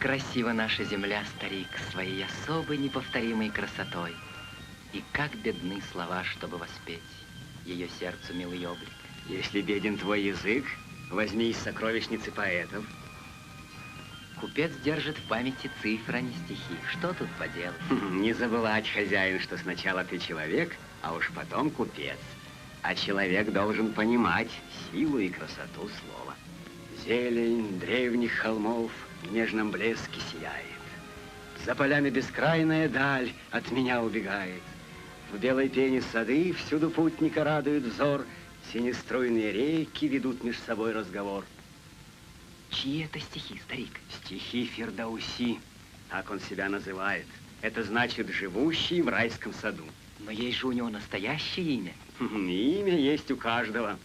красива наша земля, старик, своей особой неповторимой красотой. И как бедны слова, чтобы воспеть ее сердцу милый облик. Если беден твой язык, возьми из сокровищницы поэтов. Купец держит в памяти цифры, а не стихи. Что тут поделать? Не забывать, хозяин, что сначала ты человек, а уж потом купец. А человек должен понимать силу и красоту слова. Зелень древних холмов в нежном блеске сияет. За полями бескрайная даль от меня убегает. В белой пене сады всюду путника радует взор. Синеструйные реки ведут между собой разговор. Чьи это стихи, старик? Стихи Фирдауси, так он себя называет. Это значит «живущий в райском саду». Но есть же у него настоящее имя. Имя есть у каждого.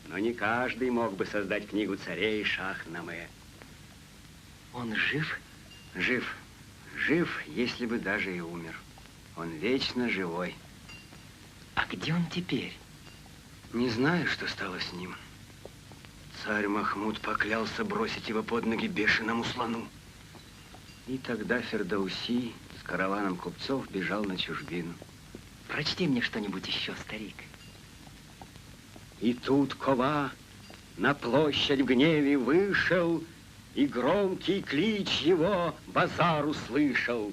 Но не каждый мог бы создать книгу царей Шах-Наме. Он жив? Жив. Жив, если бы даже и умер. Он вечно живой. А где он теперь? Не знаю, что стало с ним. Царь Махмуд поклялся бросить его под ноги бешеному слону. И тогда Фирдауси с караваном купцов бежал на чужбину. Прочти мне что-нибудь еще, старик. И тут Кова на площадь в гневе вышел, и громкий клич его базар услышал.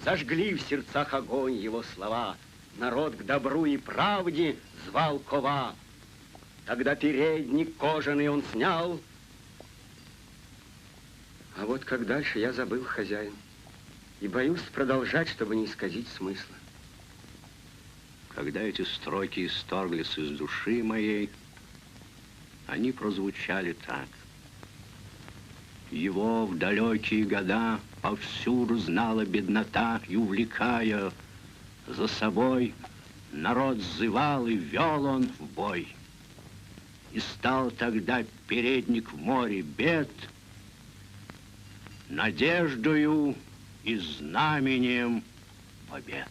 Зажгли в сердцах огонь его слова. Народ к добру и правде звал Кова. Тогда передник кожаный он снял. А вот как дальше, я забыл, хозяин. И боюсь продолжать, чтобы не исказить смысла. Когда эти строки исторглись из души моей, они прозвучали так. Его в далекие года повсюду знала беднота, и, увлекая за собой, народ зывал и вел он в бой. И стал тогда передник в море бед надеждою и знаменем побед.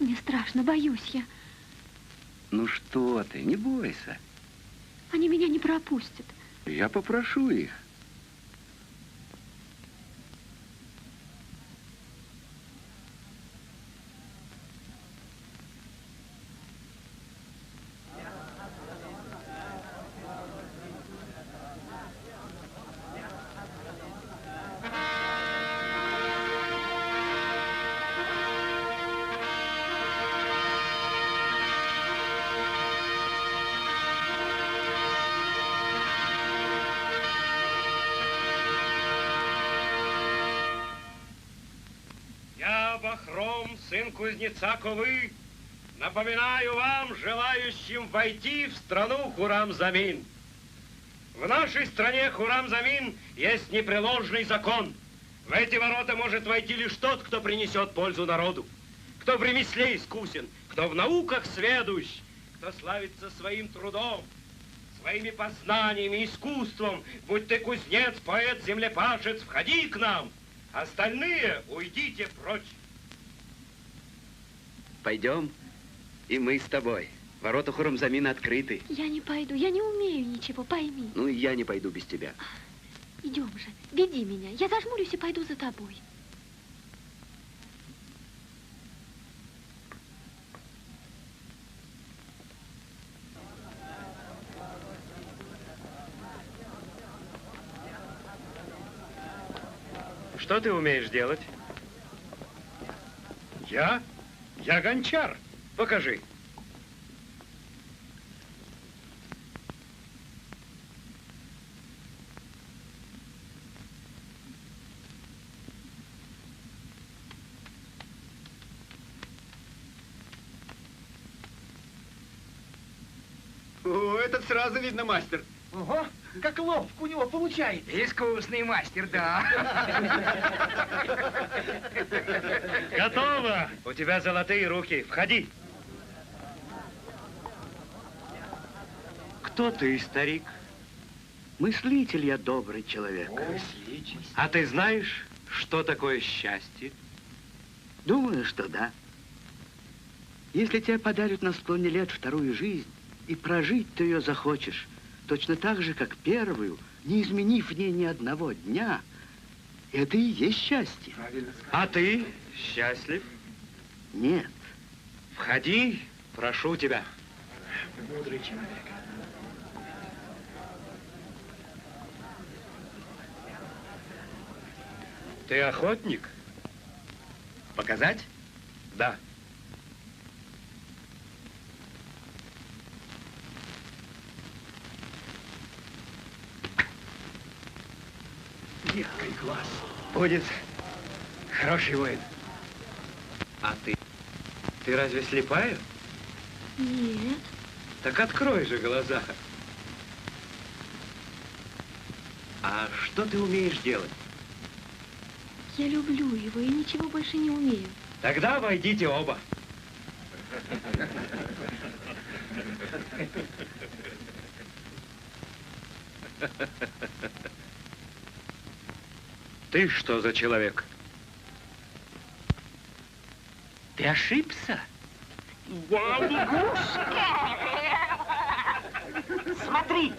Мне страшно, боюсь я. Ну что ты, не бойся. Они меня не пропустят. Я попрошу их. Сын кузнеца Ковы, напоминаю вам, желающим войти в страну Хурам-Замин. В нашей стране, Хурам-Замин, есть непреложный закон. В эти ворота может войти лишь тот, кто принесет пользу народу, кто в ремесле искусен, кто в науках сведущ, кто славится своим трудом, своими познаниями, искусством. Будь ты кузнец, поэт, землепашец, входи к нам. Остальные уйдите прочь. Пойдем, и мы с тобой. Ворота Хурам-Замина открыты. Я не пойду, я не умею ничего, пойми. Ну, и я не пойду без тебя. Идем же, веди меня. Я зажмурюсь и пойду за тобой. Что ты умеешь делать? Я? Я гончар. Покажи. О, этот сразу видно мастер. Ого, как ловко у него получается. Искусный мастер, да. Готово. У тебя золотые руки. Входи. Кто ты, старик? Мыслитель я, добрый человек. А ты знаешь, что такое счастье? Думаю, что да. Если тебе подарят на склоне лет вторую жизнь, и прожить ты ее захочешь, точно так же, как первую, не изменив в ней ни одного дня, это и есть счастье. А ты счастлив? Нет. Входи, прошу тебя. Мудрый человек. Ты охотник? Показать? Да. Редкий глаз. Будет хороший воин. А ты? Ты разве слепая? Нет. Так открой же глаза. А что ты умеешь делать? Я люблю его и ничего больше не умею. Тогда войдите оба. Ты что за человек? Ты ошибся? Я лягушка. Смотри.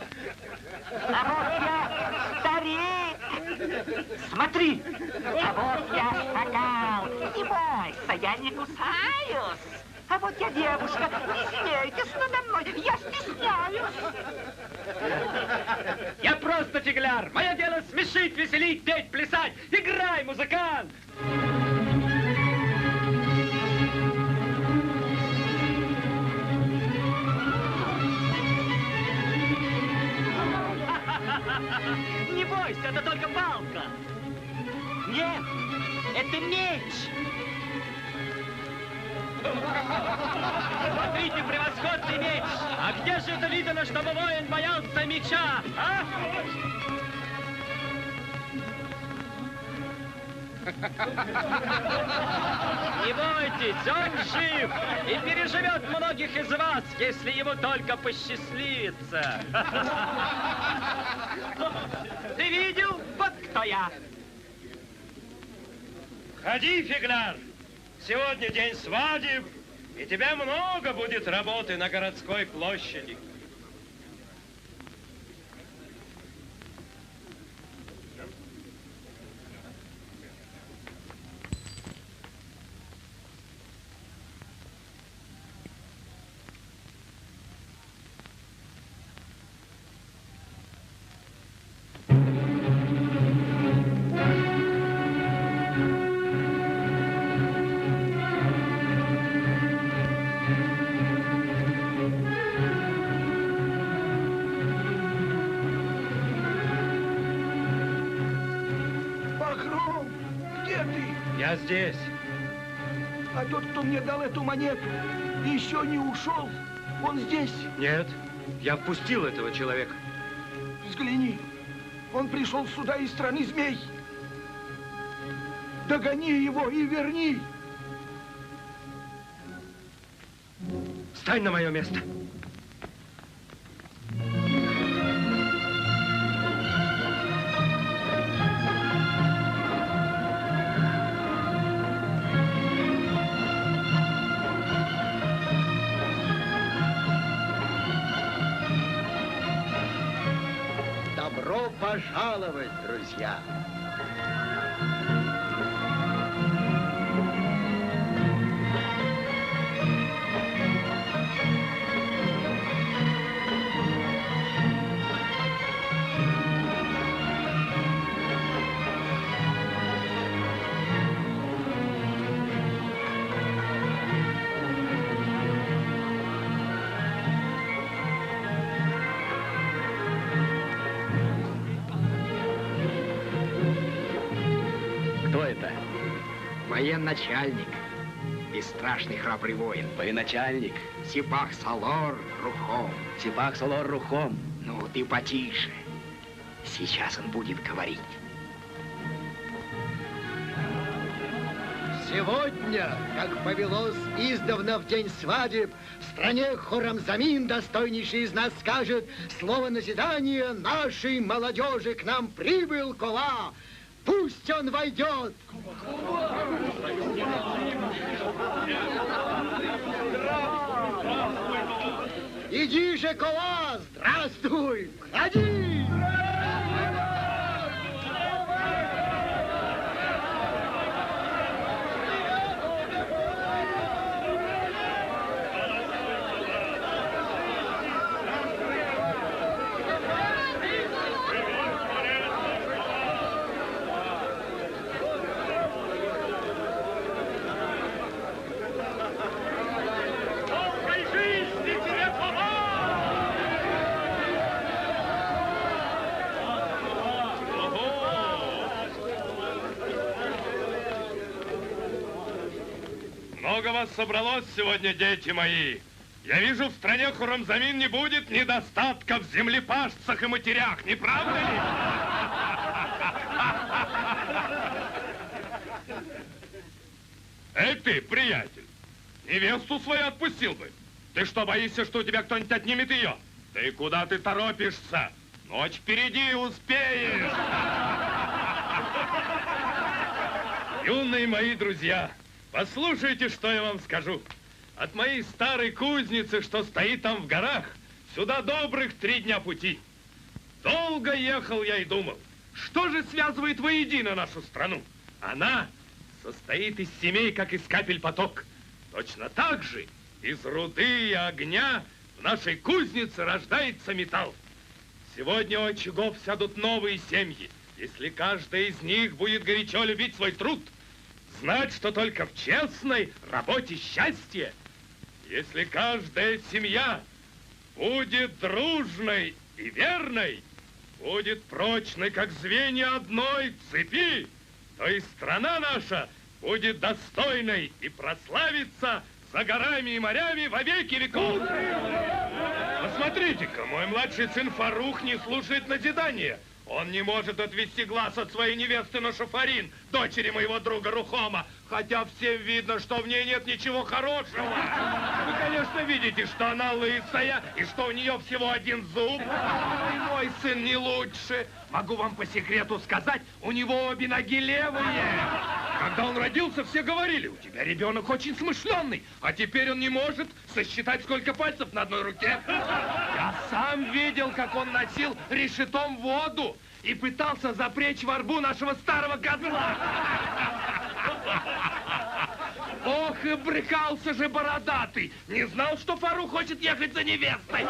А вот я старик. Смотри. А вот я шакал. Не бойся, я не кусаюсь. А вот я девушка. Не смейтесь надо мной. Я стесняюсь. Я просто фигляр. Мое дело смешить, веселить, петь, плясать. Играй, музыкант! Не бойся, это только палка. Нет, это меч. Смотрите, превосходный меч! А где же это видно, чтобы воин боялся меча, а? Не бойтесь, он жив и переживет многих из вас, если ему только посчастливится. Ты видел? Вот кто я. Ходи, фигляр! Сегодня день свадеб, и тебе много будет работы на городской площади. Багров, где ты? Я здесь. А тот, кто мне дал эту монету, еще не ушел. Он здесь. Нет, я впустил этого человека. взгляни. Он пришел сюда из страны змей. Догони его и верни. Встань на мое место. Добро пожаловать, друзья! Военачальник и страшный храбрый воин. Военачальник. Сипах Салор Рухом. Сипах Салор Рухом. Ну, ты потише. Сейчас он будет говорить. Сегодня, как повелось издавна в день свадеб, в стране Хорамзамин, достойнейший из нас, скажет слово назидания нашей молодежи. К нам прибыл Кола. Пусть он войдет. Иди же, Кола, здравствуй, входи. Много вас собралось сегодня, дети мои. Я вижу, в стране Хорамзамин не будет недостатка в землепашцах и матерях, не правда ли? Эй ты, приятель, невесту свою отпустил бы. Ты что, боишься, что у тебя кто-нибудь отнимет ее? Да и куда ты торопишься? Ночь впереди, успеешь. Юные мои друзья, послушайте, что я вам скажу. От моей старой кузницы, что стоит там в горах, сюда добрых 3 дня пути. Долго ехал я и думал, что же связывает воедино нашу страну? Она состоит из семей, как из капель поток. Точно так же из руды и огня в нашей кузнице рождается металл. Сегодня у очагов сядут новые семьи. Если каждая из них будет горячо любить свой труд, знать, что только в честной работе счастье. Если каждая семья будет дружной и верной, будет прочной, как звенья одной цепи, то и страна наша будет достойной и прославится за горами и морями во веки веков. Посмотрите-ка, мой младший сын Фарух не слушает назидания. Он не может отвести глаз от своей невесты Ношафарин, дочери моего друга Рухома, хотя всем видно, что в ней нет ничего хорошего. Вы, конечно, видите, что она лысая и что у нее всего 1 зуб. И мой сын не лучше. Могу вам по секрету сказать, у него обе ноги левые. Когда он родился, все говорили, у тебя ребенок очень смышленый, а теперь он не может сосчитать, сколько пальцев на одной руке. Я сам видел, как он носил решетом воду и пытался запрячь во рбу нашего старого козла. Ох, и брыкался же бородатый. Не знал, что Фарух хочет ехать за невестой.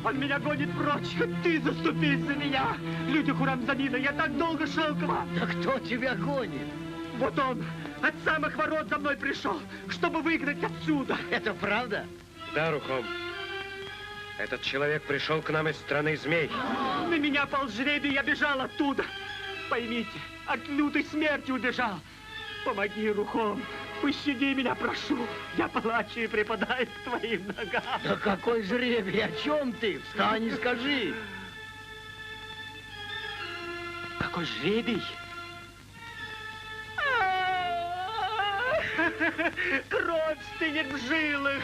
Он меня гонит прочь. Ты заступись за меня. Люди Хорамзамина, я так долго шел к вам. Да кто тебя гонит? Вот он, от самых ворот за мной пришел, чтобы выгнать отсюда. Это правда? Да, Рухом. Этот человек пришел к нам из страны змей. На меня пал жребий, я бежал оттуда. Поймите, от лютой смерти убежал. Помоги, Рухом, пощади меня, прошу. Я плачу и припадаю к твоим ногам. Да какой жребий, о чем ты? Встань и скажи. Какой жребий? Кровь стынет в жилах.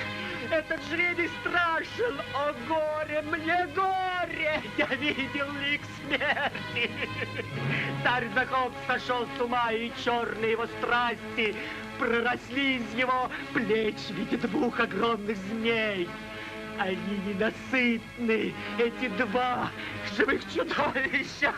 Этот жребий страшен. О, горе, мне горе! Я видел лик смерти. Царь Захоп сошел с ума, и черные его страсти проросли из его плеч в виде двух огромных змей. Они ненасытны, эти два живых чудовища.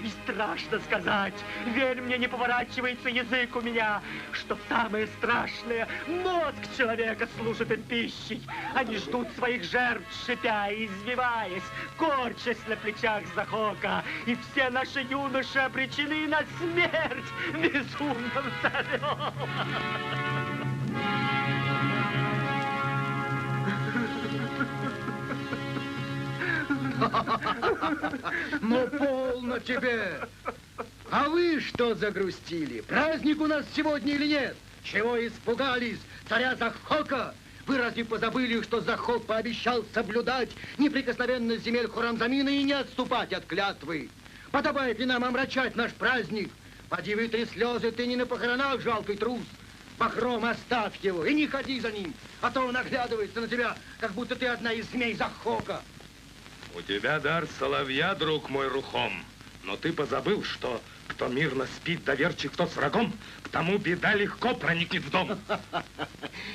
И страшно сказать, верь мне, не поворачивается язык у меня, что самое страшное, мозг человека служит им пищей. Они ждут своих жертв, шипя и извиваясь, корчась на плечах Захока. И все наши юноши обречены на смерть безумным царем. Ну, полно тебе! А вы что загрустили? Праздник у нас сегодня или нет? Чего испугались? Царя Захока? Вы разве позабыли, что Захок пообещал соблюдать неприкосновенность земель Хуррамзамина и не отступать от клятвы? Подобает ли нам омрачать наш праздник? Поди вытри слезы, ты не на похоронах, жалкий трус. Бахром, оставь его и не ходи за ним, а то он оглядывается на тебя, как будто ты одна из змей Захока. У тебя дар соловья, друг мой, Рухом. Но ты позабыл, что кто мирно спит, доверчив, тот с врагом, к тому беда легко проникнет в дом.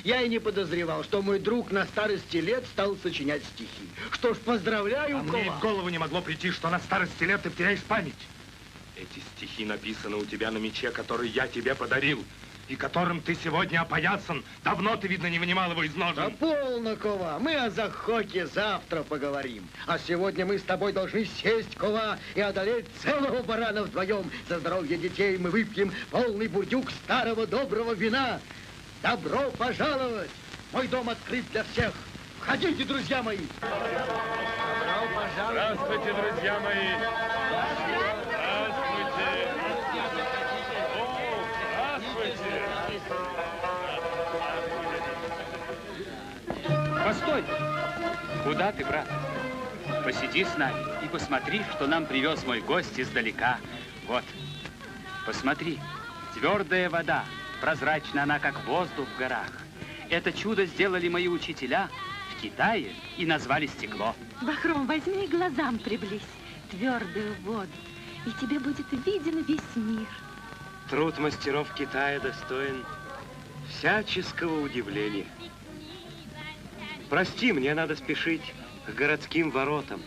Я и не подозревал, что мой друг на старости лет стал сочинять стихи. Что ж, поздравляю, мне и в голову не могло прийти, что на старости лет ты теряешь память. Эти стихи написаны у тебя на мече, который я тебе подарил, и которым ты сегодня опоясан. Давно ты, видно, не вынимал его из ножен. Да полно, Кова, мы о Захоке завтра поговорим. А сегодня мы с тобой должны сесть, Кова, и одолеть целого барана вдвоем. За здоровье детей мы выпьем полный бурдюк старого доброго вина. Добро пожаловать! Мой дом открыт для всех. Входите, друзья мои! Добро пожаловать! Здравствуйте, друзья мои! Постой! Куда ты, брат? Посиди с нами и посмотри, что нам привез мой гость издалека. Вот, посмотри, твердая вода, прозрачна она, как воздух в горах. Это чудо сделали мои учителя в Китае и назвали стекло. Бахром, возьми и глазам приблизь твердую воду, и тебе будет виден весь мир. Труд мастеров Китая достоин всяческого удивления. Прости, мне надо спешить к городским воротам.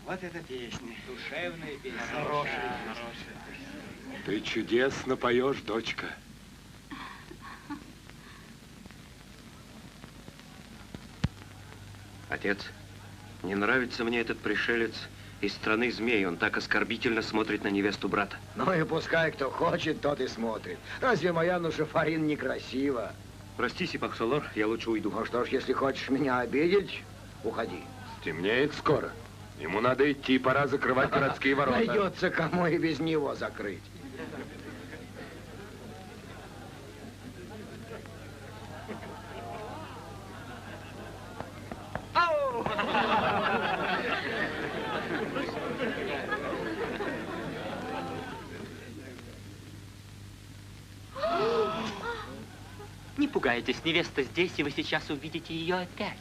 Вот эта песня. Душевная песня. Хорошая. Ты чудесно поешь, дочка. Отец, не нравится мне этот пришелец из страны змей. Он так оскорбительно смотрит на невесту брата. Ну и пускай кто хочет, тот и смотрит. Разве моя Нушефарин некрасива? Прости, Сипахсолор, я лучше уйду. Ну что ж, если хочешь меня обидеть, уходи. Стемнеет скоро. Ему надо идти, пора закрывать городские ворота. Найдется кому и без него закрыть. пугайтесь, невеста здесь, и вы сейчас увидите ее опять.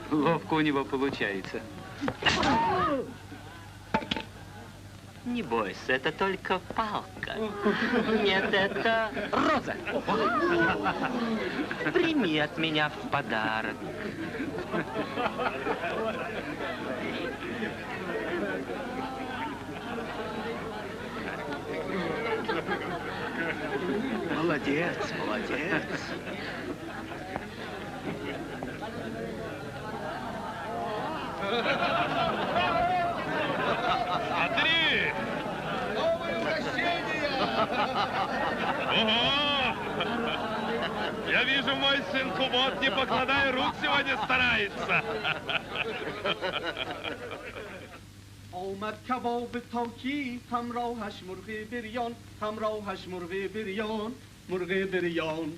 Ловко у него получается. Не бойся, это только палка. Нет, это роза. Прими от меня в подарок. Молодец, молодец. Смотри! Новое угощение! Ого! Я вижу, мой сын Кубот, не покладая рук, сегодня старается. آمد کباب تاکی همراهش مرغ بریان همراهش مرغ بریان مرغ بریان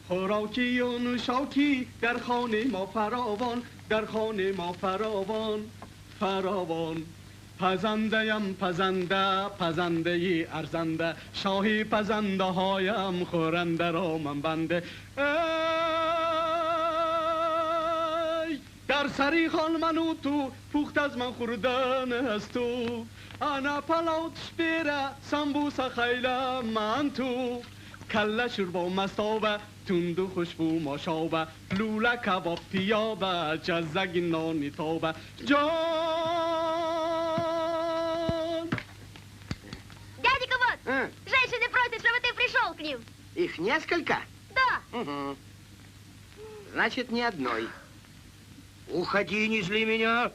خوراکی و نوشاکی در خانه ما فراوان در خانه ما فراوان فراوان پزنده‌ام پزنده پزنده ای ارزنده شاهی پزنده هایم خورنده را من بنده در سری خان من و تو پخت از من خوردن است تو انا پلاوت شپیره سمبوسه خیلی من تو کله شوربا مستابه تند و خوشبو ماشابه لوله کباب پیابه جزگ نانی تابه جان Дядя Кубот, женщины просят, чтобы ты пришел к ним. Их несколько? Да. Угу. Значит, ни одной. Уходи, не зли меня.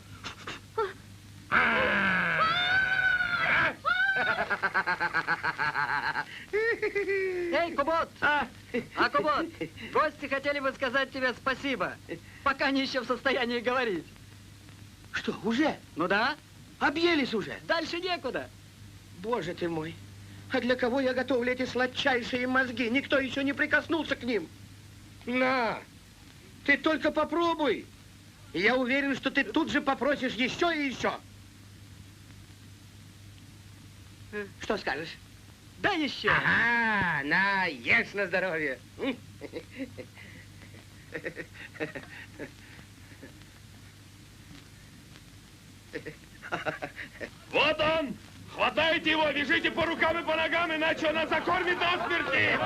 Эй, Кубот! Кубот, гости хотели бы сказать тебе спасибо, пока они еще в состоянии говорить. Что, уже? Ну да. Объелись уже? Дальше некуда. Боже ты мой, а для кого я готовлю эти сладчайшие мозги? Никто еще не прикоснулся к ним. На, ты только попробуй. И я уверен, что ты тут же попросишь еще и еще. Что скажешь? Да еще. Ага, на, ешь на здоровье. Вот он! Хватайте его, вяжите по рукам и по ногам, иначе он нас закормит до смерти!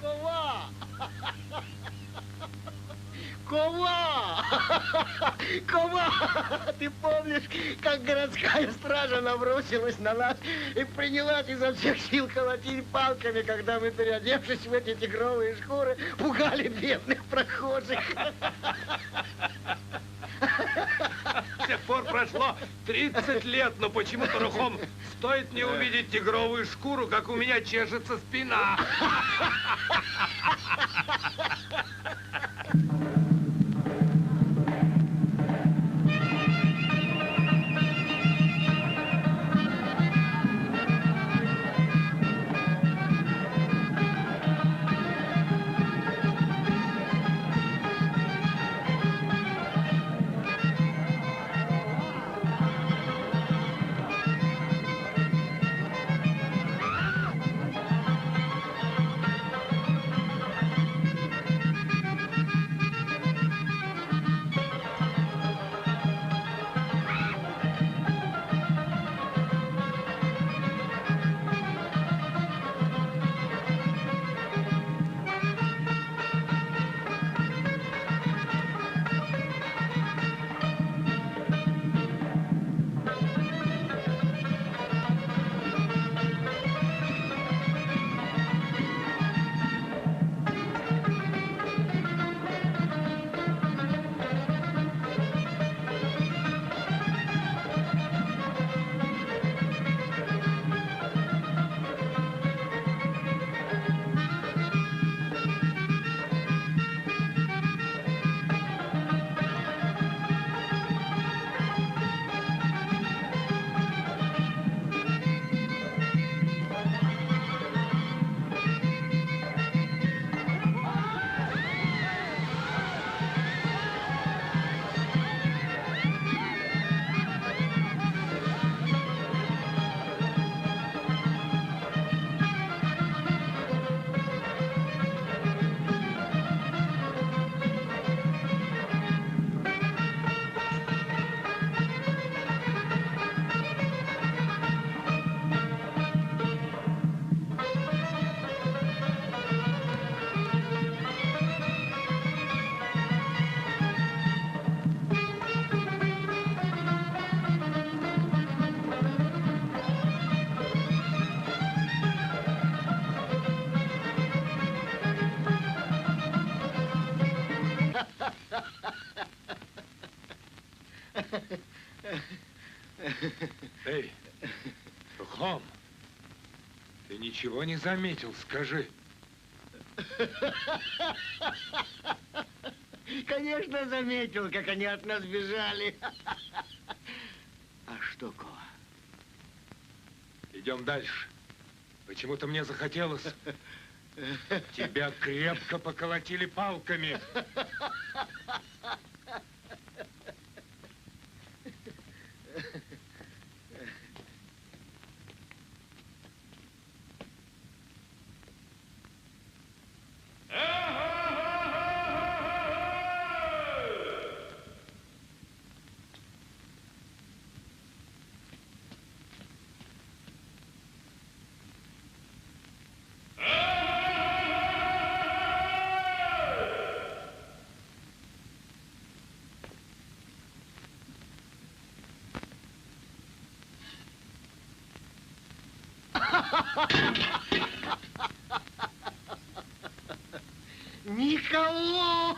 Кова! Кова! Кова! Ты помнишь, как городская стража набросилась на нас и принялась изо всех сил колотить палками, когда мы, переодевшись в эти тигровые шкуры, пугали бедных прохожих? С тех пор прошло 30 лет, но почему-то, Рухом, стоит мне увидеть тигровую шкуру, как у меня чешется спина. ничего не заметил, скажи. Конечно, заметил, как они от нас бежали. А что, Кова? Идем дальше. Почему-то мне захотелось. Тебя крепко поколотили палками. Никого!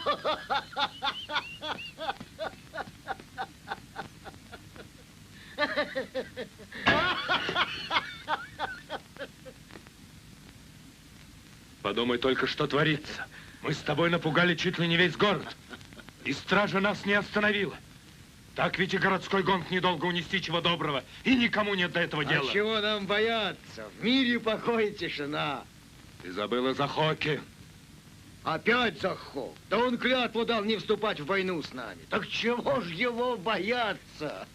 Подумай только, что творится. Мы с тобой напугали чуть ли не весь город. И стража нас не остановила. Так ведь и городской гонг недолго унести чего доброго. И никому нет до этого дела. А чего нам бояться? В мире покой и тишина. Ты забыла Захоки. Опять Захок? Да он клятву дал не вступать в войну с нами. Так чего ж его бояться?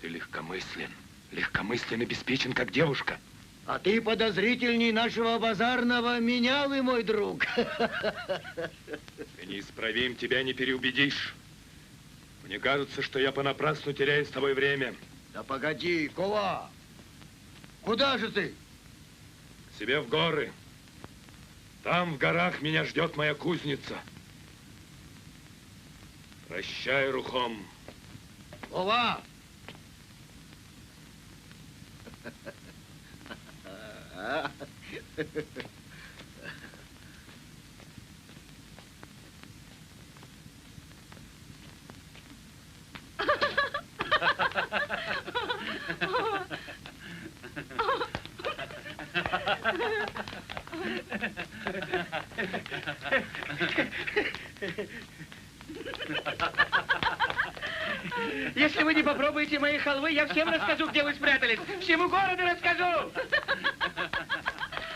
Ты легкомыслен. Легкомыслен и беспечен, как девушка. А ты подозрительней нашего базарного менялы, мой друг. Ты неисправим, тебя не переубедишь. Мне кажется, что я понапрасну теряю с тобой время. Да погоди, Кова. Куда же ты? К себе в горы. Там, в горах, меня ждет моя кузница. Прощай, Рухом. Кова! Если вы не попробуете мои халвы, я всем расскажу, где вы спрятались. Всему городу расскажу.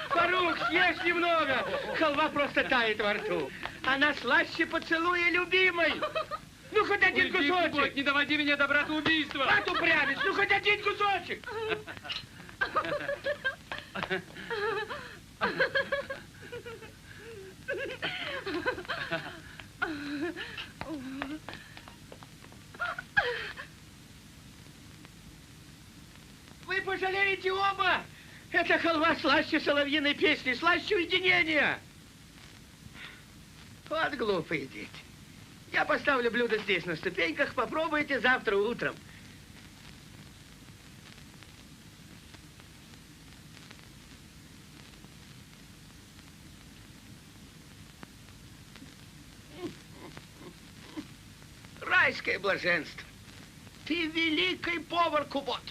Фарух, съешь немного. Халва просто тает во рту. Она слаще поцелуя любимой. Ну, хоть один кусочек. Не доводи меня до братоубийства. Вот упрямец, ну, хоть один кусочек. Вы пожалеете оба! Эта халва слаще соловьиной песни, слаще уединения! Вот глупые дети. Я поставлю блюдо здесь на ступеньках, попробуйте завтра утром. Райское блаженство. Ты великий повар, Кубот.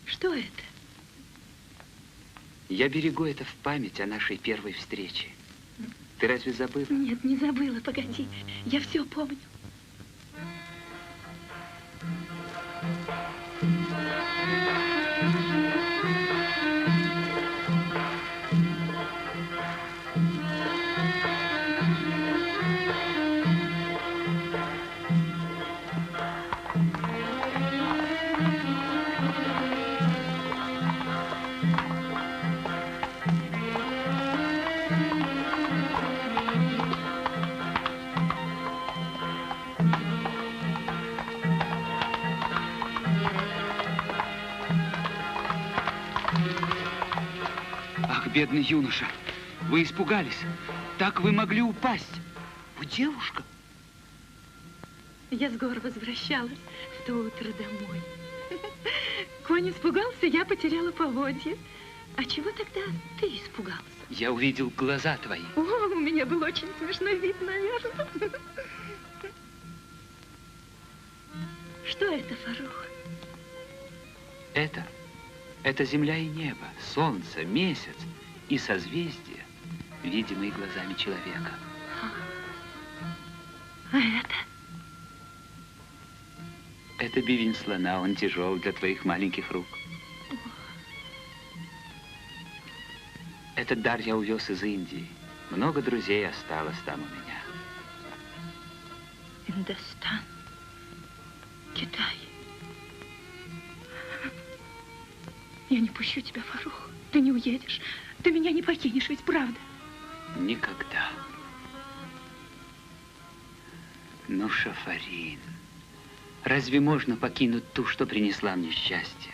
Что это? Я берегу это в память о нашей первой встрече. Ты разве забыла? Нет, не забыла, погоди. Я все помню. Бедный юноша, вы испугались. Так вы могли упасть. Вы девушка. Я с гор возвращалась в то утро домой. Конь испугался, я потеряла поводья. А чего тогда ты испугался? Я увидел глаза твои. О, у меня был очень смешной вид, наверное. Что это, Фарух? Это земля и небо, солнце, месяц и созвездия, видимые глазами человека. А это? Это бивень слона, он тяжел для твоих маленьких рук. Этот дар я увез из Индии. Много друзей осталось там у меня. Индостан, Китай. Я не пущу тебя, Фарух. Ты не уедешь. Ты меня не покинешь, ведь правда? Никогда. Но, Шафарин, разве можно покинуть ту, что принесла мне счастье?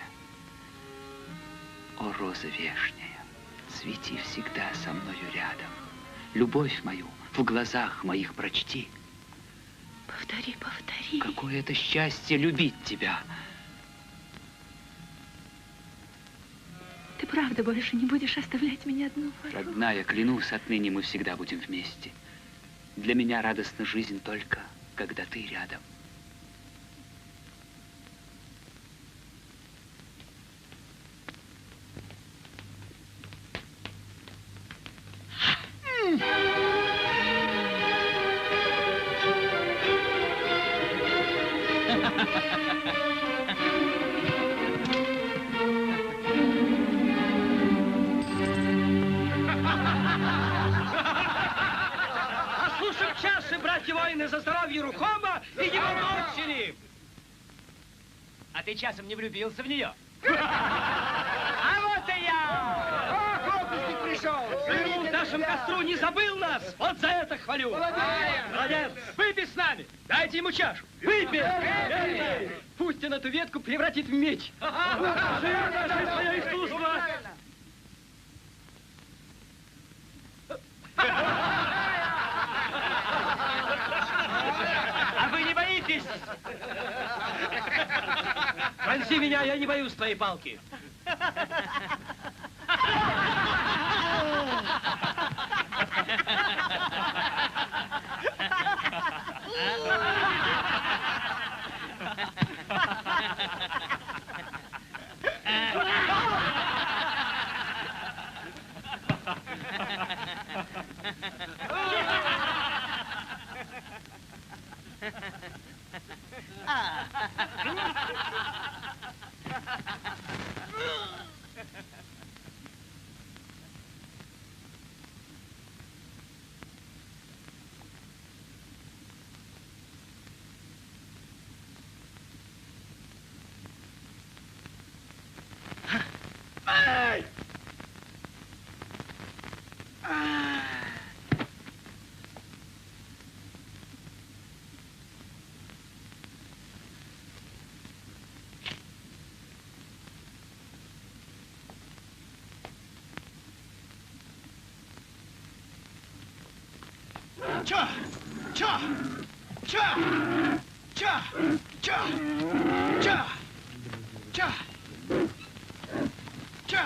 О, роза вешняя, цвети всегда со мною рядом. Любовь мою в глазах моих прочти. Повтори, повтори. Какое это счастье любить тебя. Ты правда больше не будешь оставлять меня одну, Фарух? Родная, клянусь, отныне мы всегда будем вместе. Для меня радостна жизнь только, когда ты рядом. Послушаем часы, братья-воины, за здоровье Рухома и его дочери! А ты часом не влюбился в нее? А вот и я! Фокусник пришел! Вернул к нашему костру, не забыл нас! Вот за это хвалю! Молодец! Выпей с нами! Дайте ему чашу! Выпей! Пусть он эту ветку превратит в меч. Покажи свое искусство! А вы не боитесь? Пронзи меня, я не боюсь твоей палки. Ча! Ча! Ча! Ча! Ча! Ча! Ча! Ча!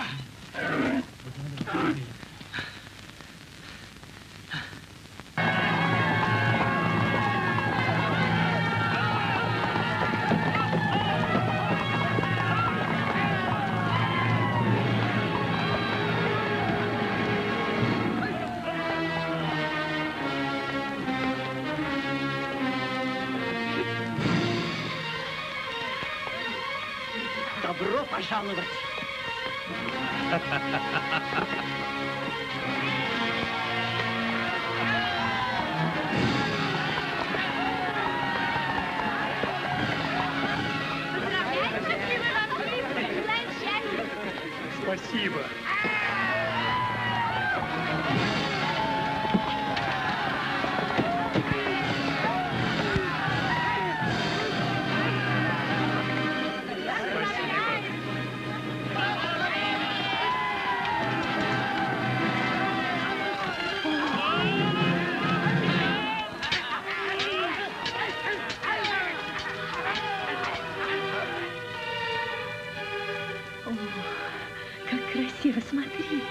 Добро пожаловать! Спасибо. О, как красиво, смотри.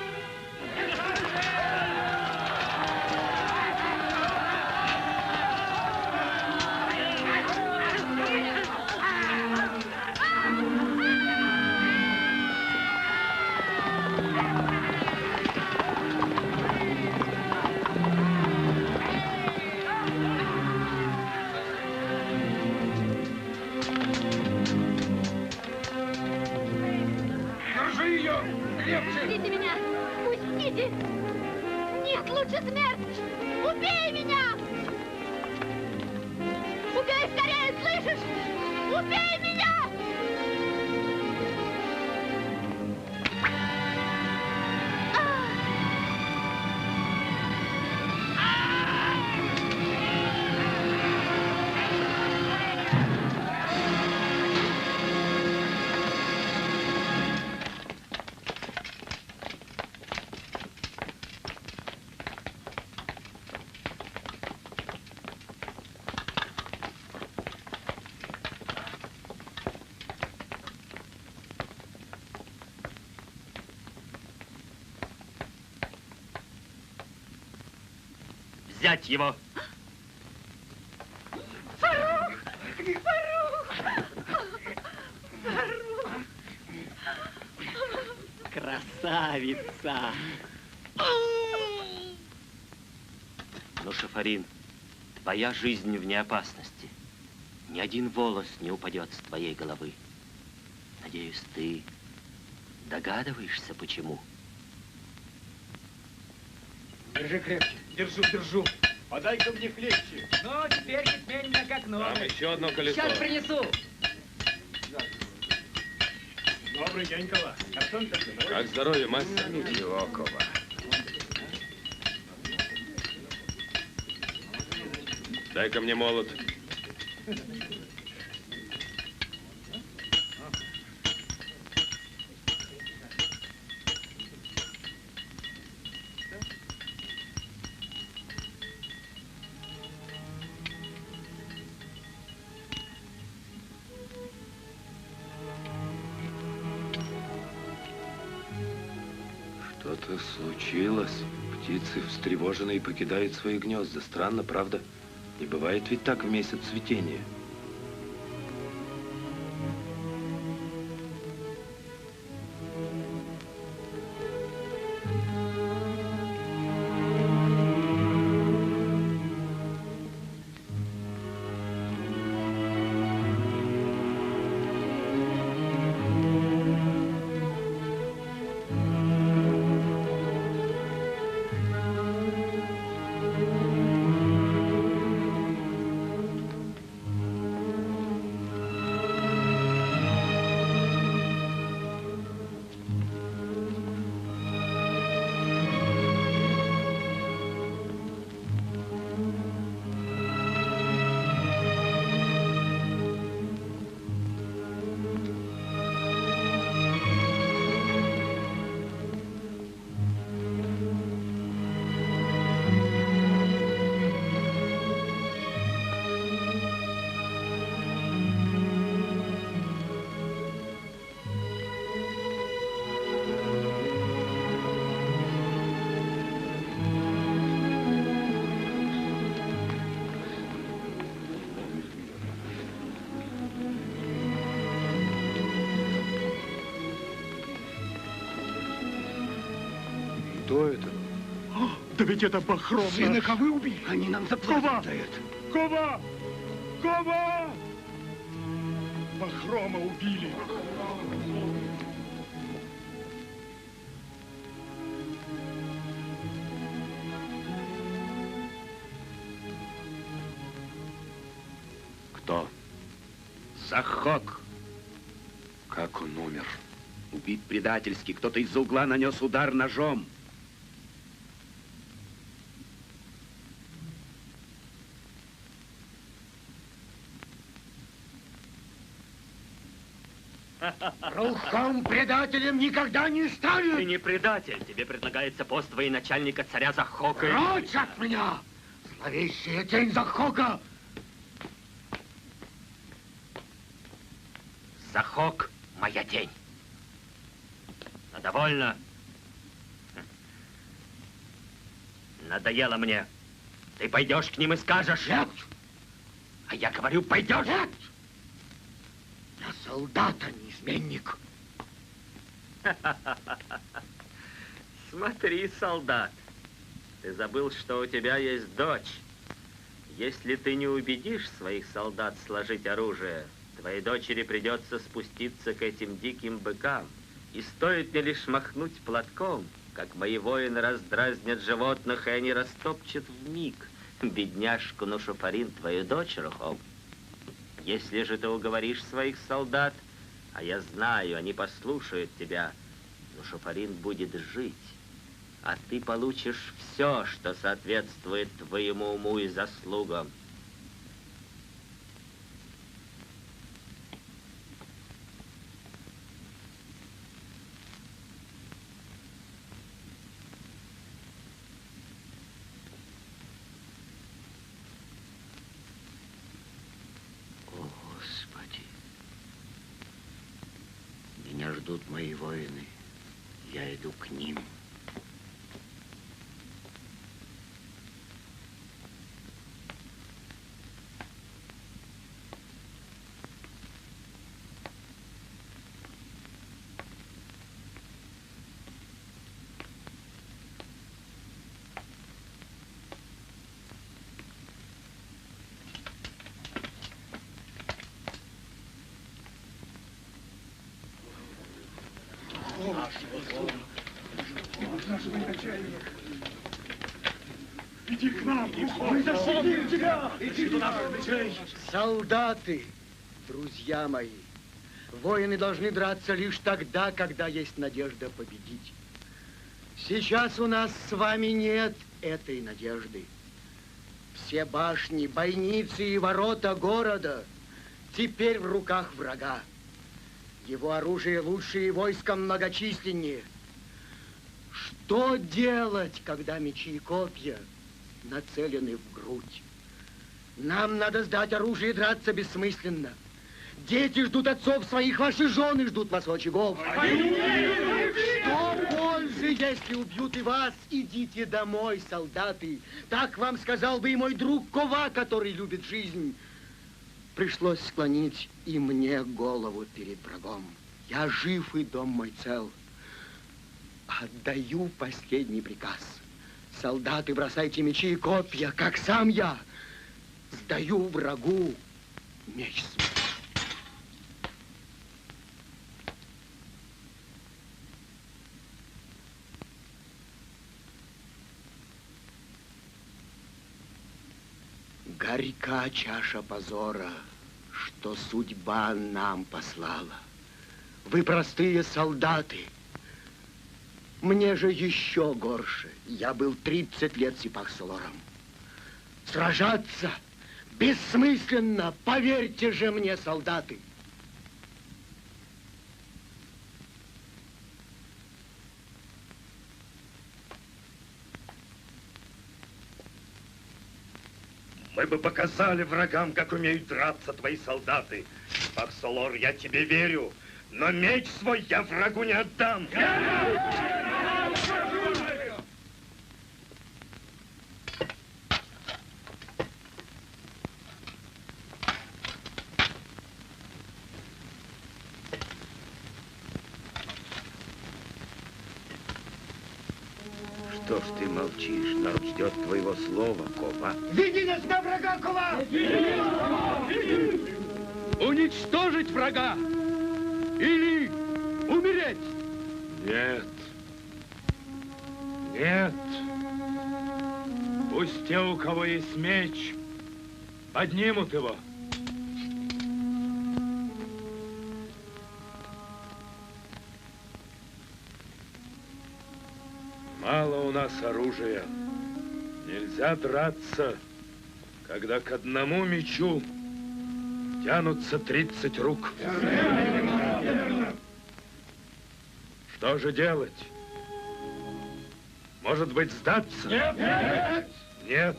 Пустите меня! Пустите! Нет, лучше смерть! Убей меня! Убей скорее, слышишь? Убей меня! Взять его! Фарух! Фарух! Фарух! Красавица! Но, Шафарин, твоя жизнь вне опасности. Ни один волос не упадет с твоей головы. Надеюсь, ты догадываешься, почему? Держи крепче. Держу, держу. Подай-ка мне клещи. Ну, теперь теперь меня как новый. Там еще одно колесо. Сейчас принесу. Добрый день, Кова. Как здоровье, мастер? Ничего, Кова. Дай-ка мне молот. Что-то случилось. Птицы встревоженные покидают свои гнезда. Странно, правда? Не бывает ведь так в месяц цветения. Кто это? Да ведь это Бахром. Сына Ковы убили. Они нам заплатят. Кова! Кова! Бахрома убили. Кто? Захок. Как он умер? Убит предательски. Кто-то из-за угла нанес удар ножом. Рухом предателем никогда не станет. Ты не предатель. Тебе предлагается пост военачальника царя Захока. Прочь от меня! Зловещая тень Захока! Захок — моя тень. Но довольно. Надоело мне. Ты пойдешь к ним и скажешь? Нет. А я говорю, пойдешь? Нет. Я солдат, а не изменник. Смотри, солдат, ты забыл, что у тебя есть дочь. Если ты не убедишь своих солдат сложить оружие, твоей дочери придется спуститься к этим диким быкам И стоит мне лишь махнуть платком, как мои воины раздразнят животных, и они растопчут вмиг бедняжку Нушапарин, твою дочь, Рухом. Если же ты уговоришь своих солдат, а я знаю, они послушают тебя, Нушапарин будет жить, а ты получишь все, что соответствует твоему уму и заслугам. Меня ждут мои воины. Я иду к ним. Иди к нам, мы защитим тебя! Иди туда, солдаты, друзья мои, воины должны драться лишь тогда, когда есть надежда победить. Сейчас у нас с вами нет этой надежды. Все башни, бойницы и ворота города теперь в руках врага. Его оружие лучше и войско многочисленнее. Что делать, когда мечи и копья нацелены в грудь? Нам надо сдать оружие и драться бессмысленно. Дети ждут отцов своих, ваши жены ждут вас у очагов. Что пользы, если убьют и вас? Идите домой, солдаты. Так вам сказал бы и мой друг Кова, который любит жизнь. Пришлось склонить и мне голову перед врагом. Я жив, и дом мой цел. Отдаю последний приказ. Солдаты, бросайте мечи и копья, как сам я. Сдаю врагу меч свой. Горька чаша позора, что судьба нам послала. Вы простые солдаты. Мне же еще горше. Я был 30 лет Сипах-Солором. Сражаться бессмысленно, поверьте же мне, солдаты. Мы бы показали врагам, как умеют драться твои солдаты. Сипах-Солор, я тебе верю, но меч свой я врагу не отдам. Что ж ты молчишь? Народ ждет твоего слова, Кова. Веди нас на врага, Кова! Уничтожить врага или умереть? Нет. Нет. Пусть те, у кого есть меч, поднимут его. Мало у нас оружия. Нельзя драться, когда к одному мечу тянутся 30 рук. Что же делать? Может быть, сдаться? Нет! Нет! Нет.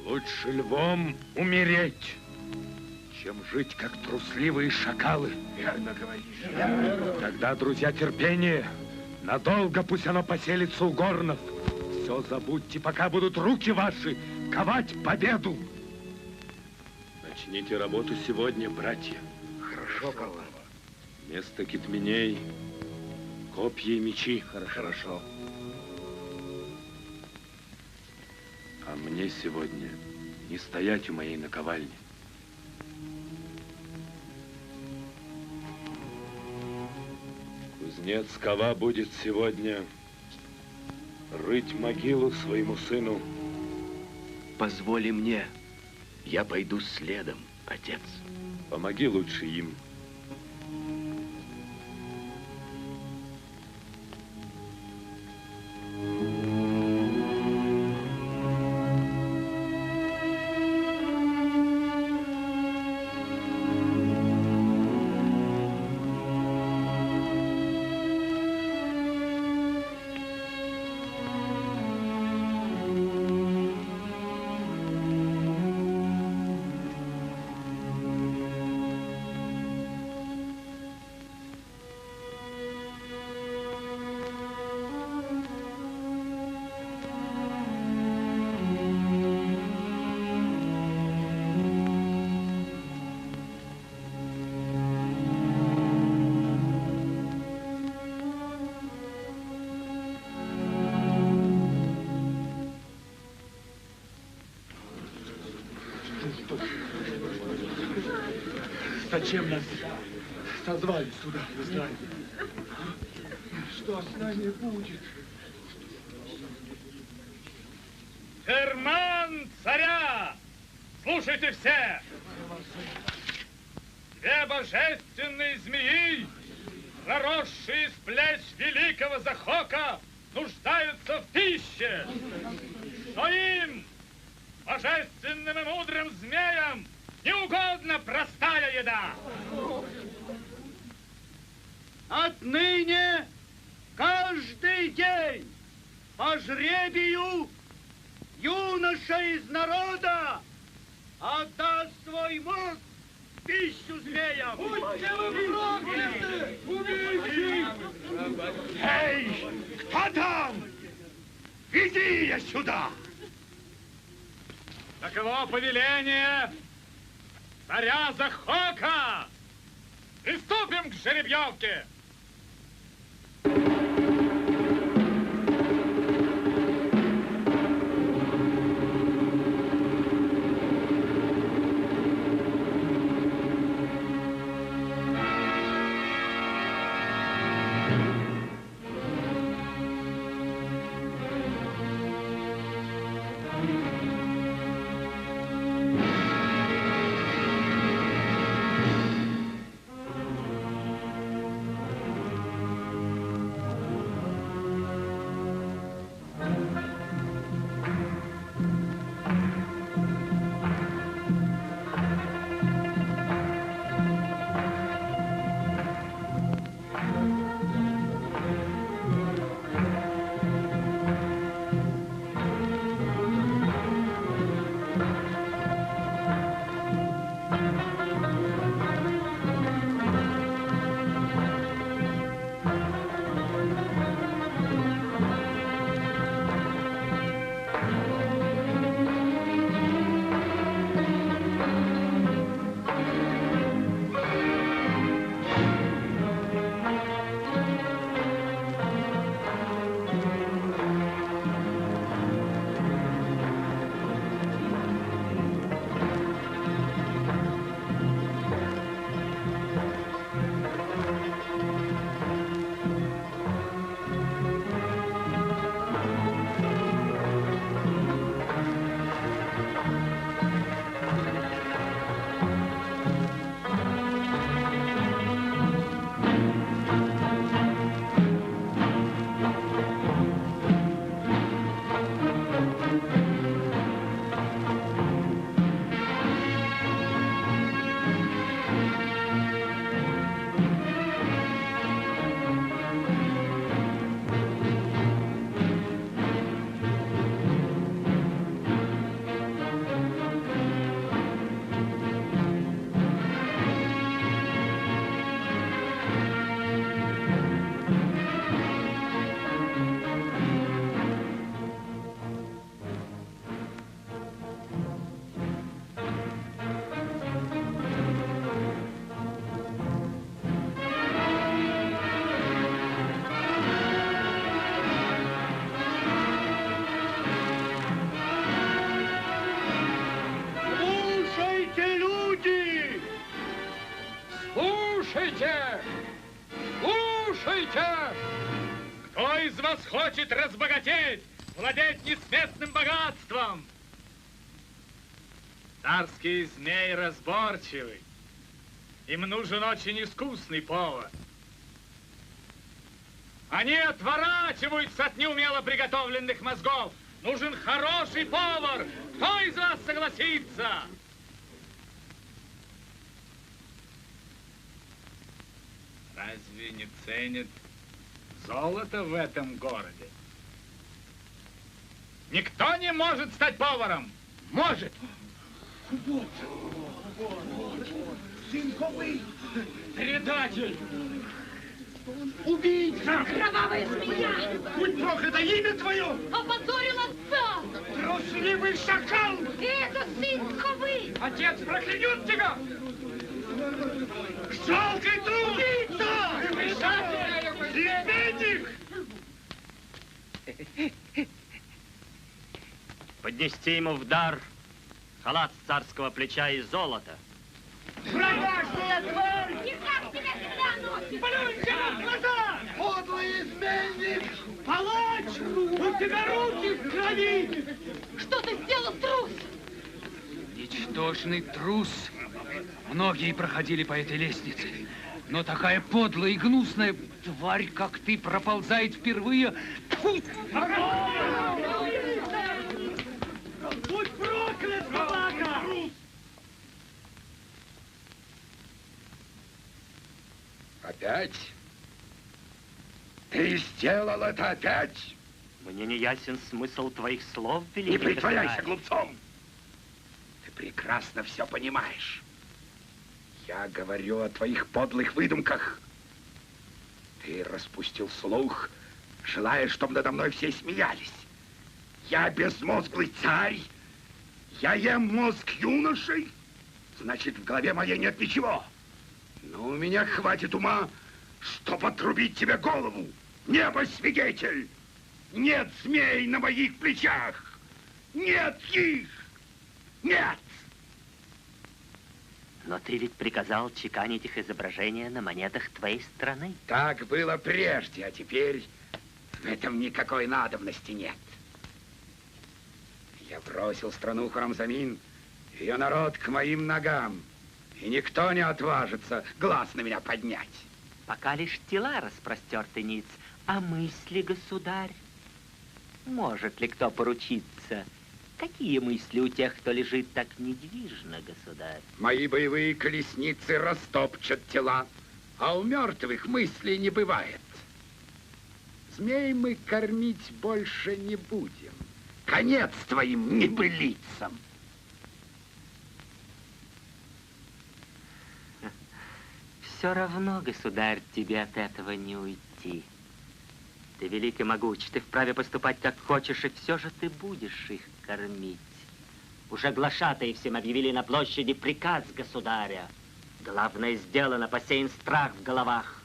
Лучше львом умереть, чем жить, как трусливые шакалы. Верно говоришь. Тогда, друзья, терпение. Надолго пусть оно поселится у горнов. Все забудьте, пока будут руки ваши ковать победу. Начните работу сегодня, братья. Хорошо, Кова. Вместо китменей копья и мечи. Хорошо. А мне сегодня не стоять у моей наковальни. Кузнец Кова будет сегодня рыть могилу своему сыну. Позволи мне, я пойду следом, отец. Помоги лучше им. Зачем нас созвали сюда, не знаю. Что с нами будет? Ферман царя! Слушайте все! Две божественные змеи, проросшие из плеч великого Захока, нуждаются в пище. Но им, божественным и мудрым змеям, не угодно простая еда. Отныне каждый день по жребию юноша из народа отдаст свой мозг в пищу змеям. Будьте вы прокляты! Убейте! Эй, кто там? Веди ее сюда! Таково повеление царя Захока! Приступим к жеребьевке! Слушайте! Кто из вас хочет разбогатеть, владеть несметным богатством? Царские змеи разборчивы. Им нужен очень искусный повар. Они отворачиваются от неумело приготовленных мозгов. Нужен хороший повар. Кто из вас согласится? Разве не ценят золото в этом городе? Никто не может стать поваром. Может. Сынковый! Предатель! Убийца! Кровавая змея! Будь проклято имя твое! Опозорил отца! Трусливый шакал! Это сын Ковы! Отец проклянет тебя! Жалкий труп! Убийца! Изменник! Поднести ему в дар халат с царского плеча из золота. Продажная тварь! Никак тебя всегда носит! Плюнь тебе в глаза! Подлый изменник! Палач! У тебя руки в крови! Что ты сделал, трус? Ничтожный трус. Многие проходили по этой лестнице. Но такая подлая и гнусная тварь, как ты, проползает впервые. Тьфу! Будь проклят, собака! Опять? Ты сделал это опять? Мне не ясен смысл твоих слов, великий Не притворяйся государь. глупцом. Ты прекрасно все понимаешь. Я говорю о твоих подлых выдумках. Ты распустил слух, желая, чтобы надо мной все смеялись. Я безмозглый царь. Я ем мозг юношей. Значит, в голове моей нет ничего. Но у меня хватит ума, чтобы отрубить тебе голову. Небо свидетель. Нет змей на моих плечах. Нет их. Нет. Но ты ведь приказал чеканить их изображения на монетах твоей страны. Так было прежде, а теперь в этом никакой надобности нет. Я бросил страну Хурам-Замин, ее народ к моим ногам, и никто не отважится глаз на меня поднять. Пока лишь тела распростерты ниц, а мысли, государь? Может ли кто поручиться? Какие мысли у тех, кто лежит так недвижно, государь? Мои боевые колесницы растопчат тела, а у мертвых мыслей не бывает. Змей мы кормить больше не будем. Конец твоим небылицам. Все равно, государь, тебе от этого не уйти. Ты велик и могуч, ты вправе поступать как хочешь, и все же ты будешь их кормить. Уже глашатаи всем объявили на площади приказ государя. Главное сделано, посеян страх в головах.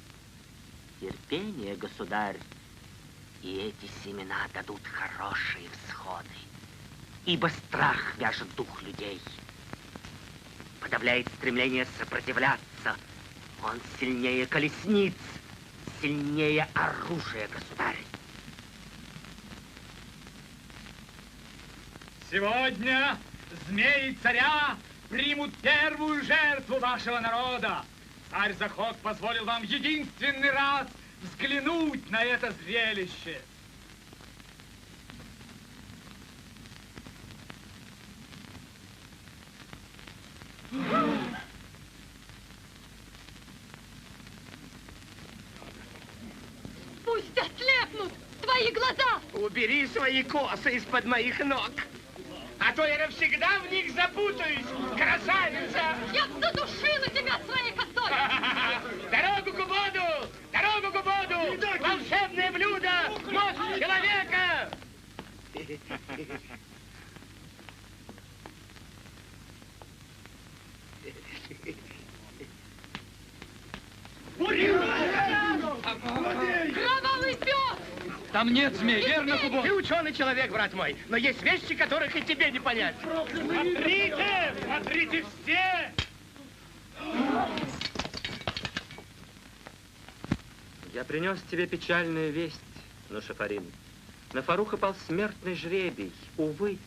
Терпение, государь, и эти семена дадут хорошие всходы. Ибо страх вяжет дух людей, подавляет стремление сопротивляться. Он сильнее колесниц, сильнее оружия, государь. Сегодня змеи царя примут первую жертву вашего народа. Царь Захок позволил вам единственный раз взглянуть на это зрелище. Пусть ослепнут твои глаза! Убери свои косы из-под моих ног, а то я навсегда в них запутаюсь, красавица! Я задушила тебя своей косой! Дорогу к Убоду! Дорогу к Убоду! Волшебное блюдо! Мозг человека! Кровавый пес! Там нет змей, верно, Кубо? Ты ученый человек, брат мой, но есть вещи, которых и тебе не понять. Смотрите! Смотрите все! Я принес тебе печальную весть, Нушафарин. На Фаруха пал смертный жребий. Увы,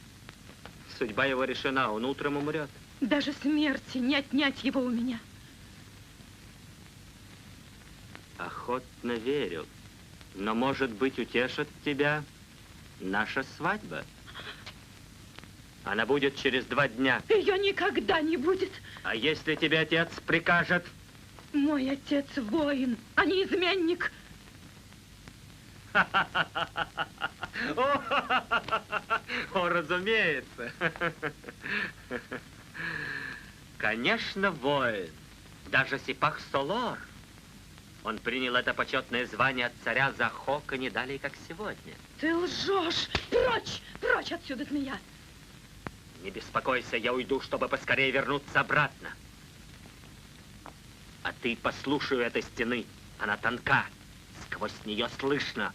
судьба его решена, он утром умрет. Даже смерти не отнять его у меня. Охотно верю. Но, может быть, утешит тебя наша свадьба. Она будет через 2 дня. Ее никогда не будет. А если тебе отец прикажет? Мой отец воин, а не изменник. О, разумеется. Конечно, воин. Даже Сипах-Солор. Он принял это почетное звание от царя Захока не далее, как сегодня. Ты лжешь! Прочь! Прочь отсюда, змея! Не беспокойся, я уйду, чтобы поскорее вернуться обратно. А ты послушай у этой стены. Она тонка. Сквозь нее слышно.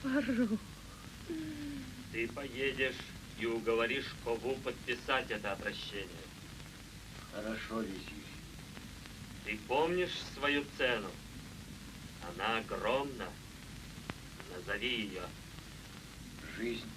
Фарух. Ты поедешь и уговоришь Кову подписать это обращение. Хорошо, визирь. Ты помнишь свою цену? Она огромна. Назови ее. Жизнь.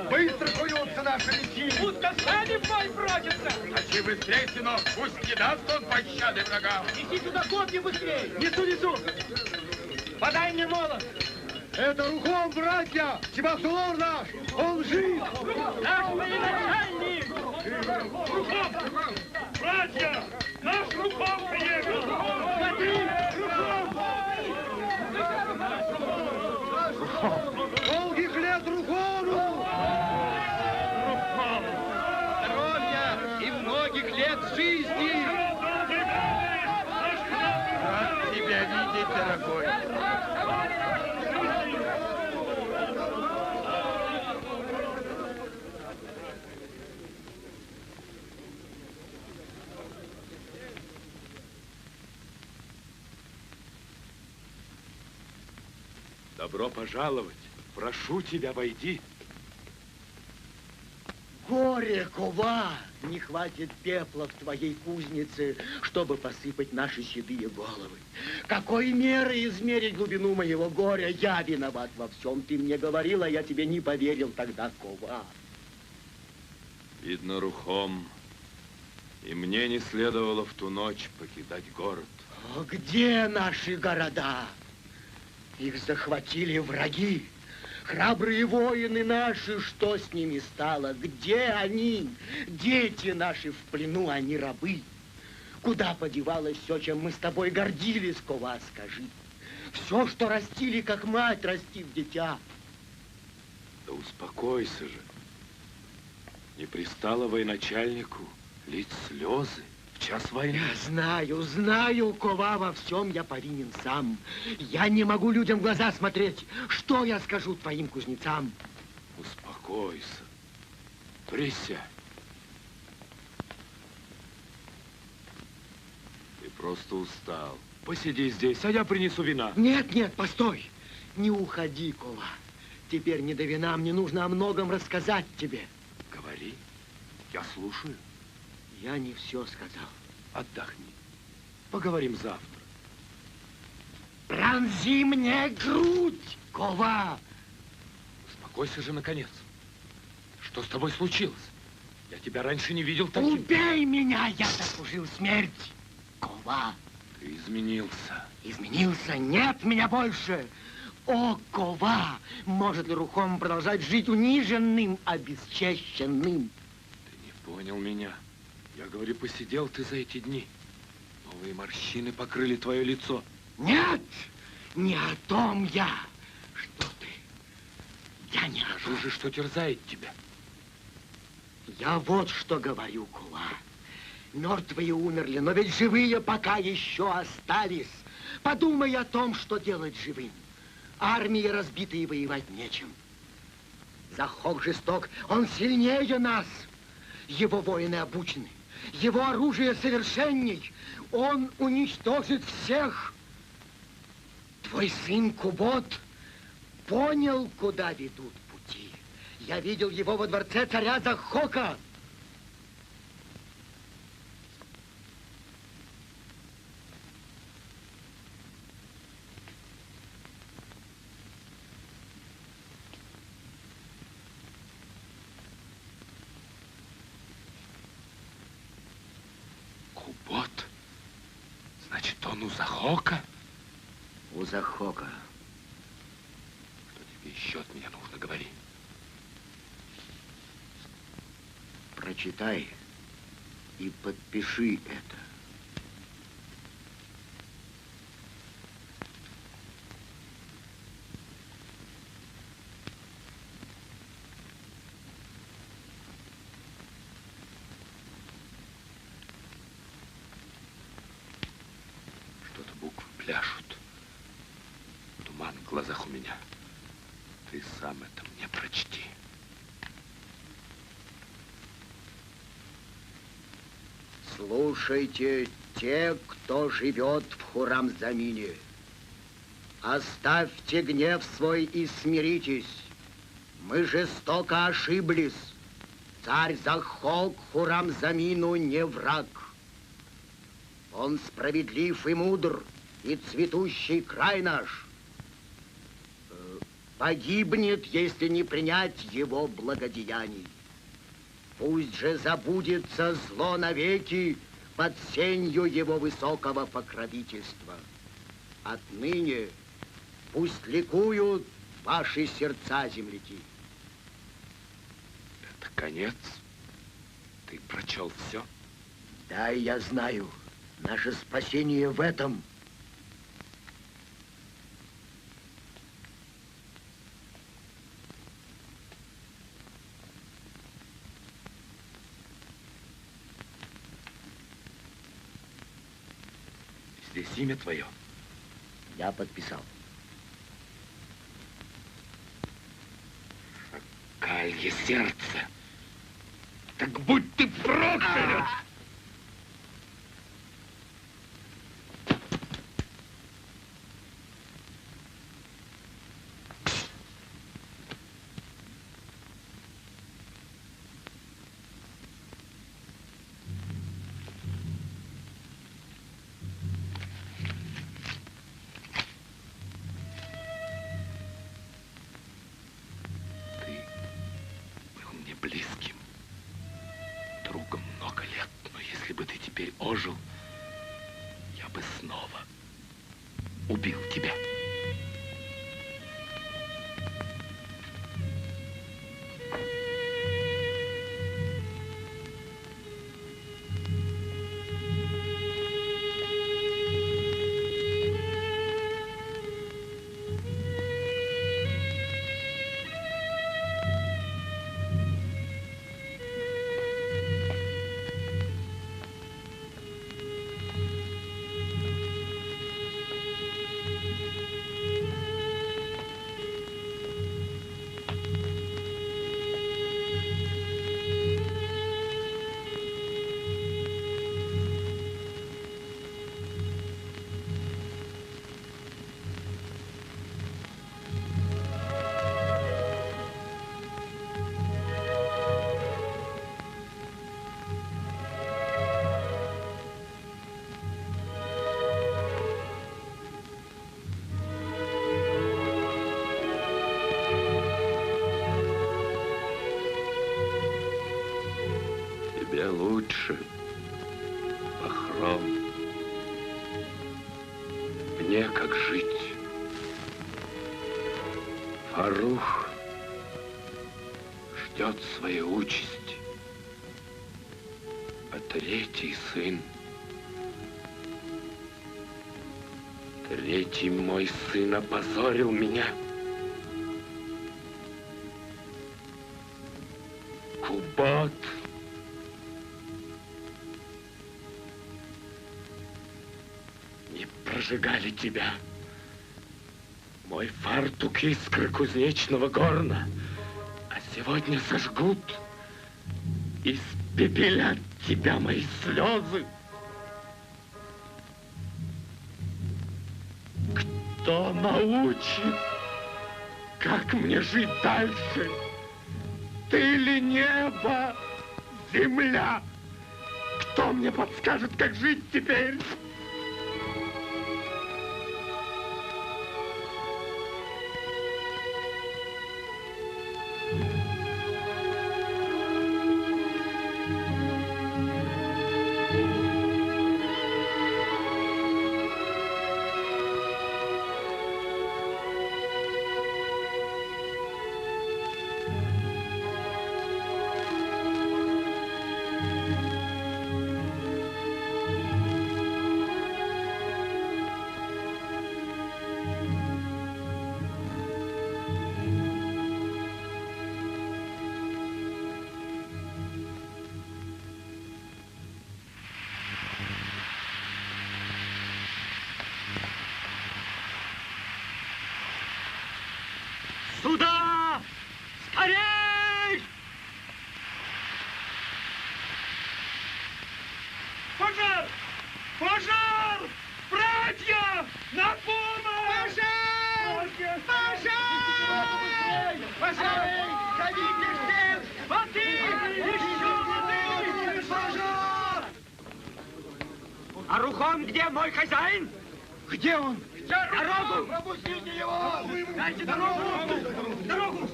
Быстро куются наши личины. Будто сами в бой бросятся. Тащи быстрее, сынок, пусть не даст он пощады врагам. Неси туда копья быстрее. Несу, несу. Подай мне молот. Это Рухом, братья! Сипах-Солор наш! Он жив! Наш военачальник! Рухом! Братья! Наш Рухом приехал! Смотри! Рухом! Долгих лет Рухому! Рухом! Здоровья и многих лет жизни! Рад тебя видеть, дорогой. Добро пожаловать. Прошу тебя, войди. Горе, Кова! Не хватит пепла в твоей кузнице, чтобы посыпать наши седые головы. Какой мерой измерить глубину моего горя? Я виноват во всем. Ты мне говорила, я тебе не поверил тогда, Кова. Видно, Рухом, и мне не следовало в ту ночь покидать город. А где наши города? Их захватили враги. Храбрые воины наши, что с ними стало? Где они? Дети наши в плену, они рабы. Куда подевалось все, чем мы с тобой гордились, Кова, скажи? Все, что растили, как мать растит дитя. Да успокойся же. Не пристало военачальнику лить слезы в час войны. Я знаю, Кова, во всем я повинен сам. Я не могу людям в глаза смотреть. Что я скажу твоим кузнецам? Успокойся. Присядь. Ты просто устал. Посиди здесь, а я принесу вина. Нет, нет, постой. Не уходи, Кова. Теперь не до вина, мне нужно о многом рассказать тебе. Говори, я слушаю. Я не все сказал. Отдохни. Поговорим завтра. Пронзи мне грудь, Кова! Успокойся же, наконец. Что с тобой случилось? Я тебя раньше не видел таким. Убей меня, я заслужил смерть, Кова! Ты изменился. Изменился? Нет меня больше! О, Кова! Может ли Рухом продолжать жить униженным, обесчещенным? Ты не понял меня. Я говорю, посидел ты за эти дни. Новые морщины покрыли твое лицо. Нет, не о том я. Что ты? Я не о том. Скажи же, что терзает тебя. Я вот что говорю, Кула. Мертвые умерли, но ведь живые пока еще остались. Подумай о том, что делать живым. Армии разбитые, воевать нечем. Захок жесток, он сильнее нас. Его воины обучены, его оружие совершенней. Он уничтожит всех. Твой сын Кубот понял, куда ведут пути. Я видел его во дворце царя Захока. Кубот? Значит, он у Захока? У Захока. Что тебе еще от меня нужно, говори. Прочитай и подпиши это. Что-то буквы пляшут. Туман в глазах у меня. Ты сам это мне прочти. Слушайте, те, кто живет в Хурам-Замине. Оставьте гнев свой и смиритесь. Мы жестоко ошиблись. Царь Захок Хурам-Замину не враг. Он справедлив и мудр, и цветущий край наш погибнет, если не принять его благодеяний. Пусть же забудется зло навеки под сенью его высокого покровительства. Отныне пусть ликуют ваши сердца, земляки. Это конец? Ты прочел все? Да, я знаю. Наше спасение в этом. Здесь имя твое? Я подписал. Шакалье сердце. Так будь ты проклят! Близким, другом много лет, но если бы ты теперь ожил, я бы снова убил тебя. Тебе лучше, Бахром. Мне как жить? Фарух ждет своей участи. А третий сын. Третий мой сын опозорил меня. Кубот. сжигали тебя. Мой фартук искры кузнечного горна, а сегодня сожгут, испепелят тебя мои слезы. Кто научит, как мне жить дальше? Ты ли небо, земля? Кто мне подскажет, как жить теперь? Сюда! Скорей! Пожар! Пожар! Братья! На помощь! Пожар! Пожар! Пожар! Зовите всех! Воды! Еще воды! Пожар! А Рухон где мой хозяин? Где он? Дорогу! Пропустите его! Дайте дорогу! Дорогу!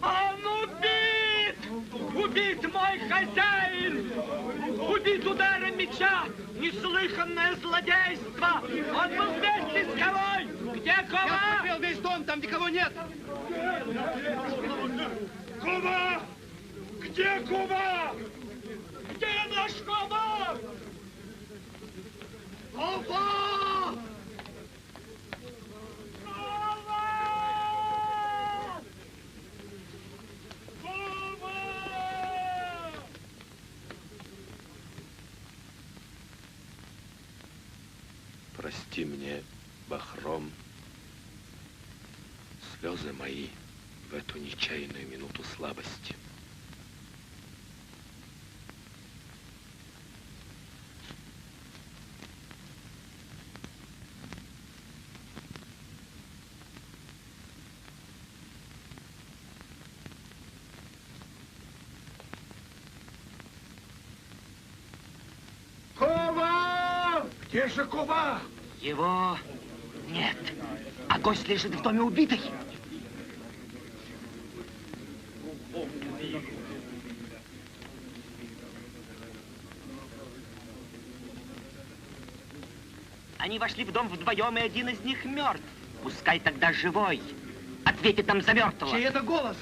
Он убит! Убит мой хозяин! Убит ударом меча! Неслыханное злодейство! Он был вместе с Ковой! Где Кова? Я смотрел весь дом, там никого нет! Кова! Где Кова? Где наш Кова? Кова! Прости мне, Бахром, слезы мои в эту нечаянную минуту слабости. Где же Кова? Его нет. А гость лежит в доме убитый. Они вошли в дом вдвоем, и один из них мертв. Пускай тогда живой ответит нам за мертвого. Чей это голос?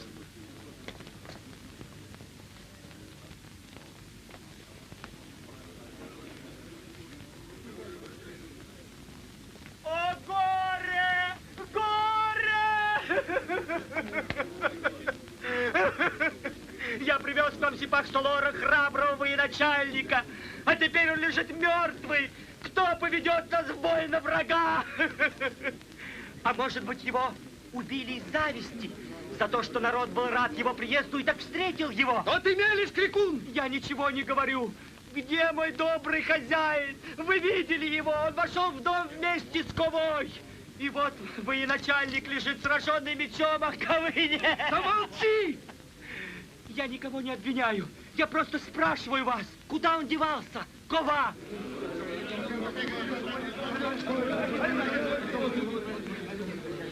Я привез к вам Сипах-Солора, храброго военачальника, а теперь он лежит мертвый. Кто поведет нас в бой на врага? А может быть, его убили из зависти за то, что народ был рад его приезду и так встретил его? Что ты мелешь, крикун? Я ничего не говорю. Где мой добрый хозяин? Вы видели его? Он вошел в дом вместе с Ковой. И вот военачальник лежит сраженный мечом, а Ковы нет. Замолчи! Я никого не обвиняю. Я просто спрашиваю вас, куда он девался? Кова!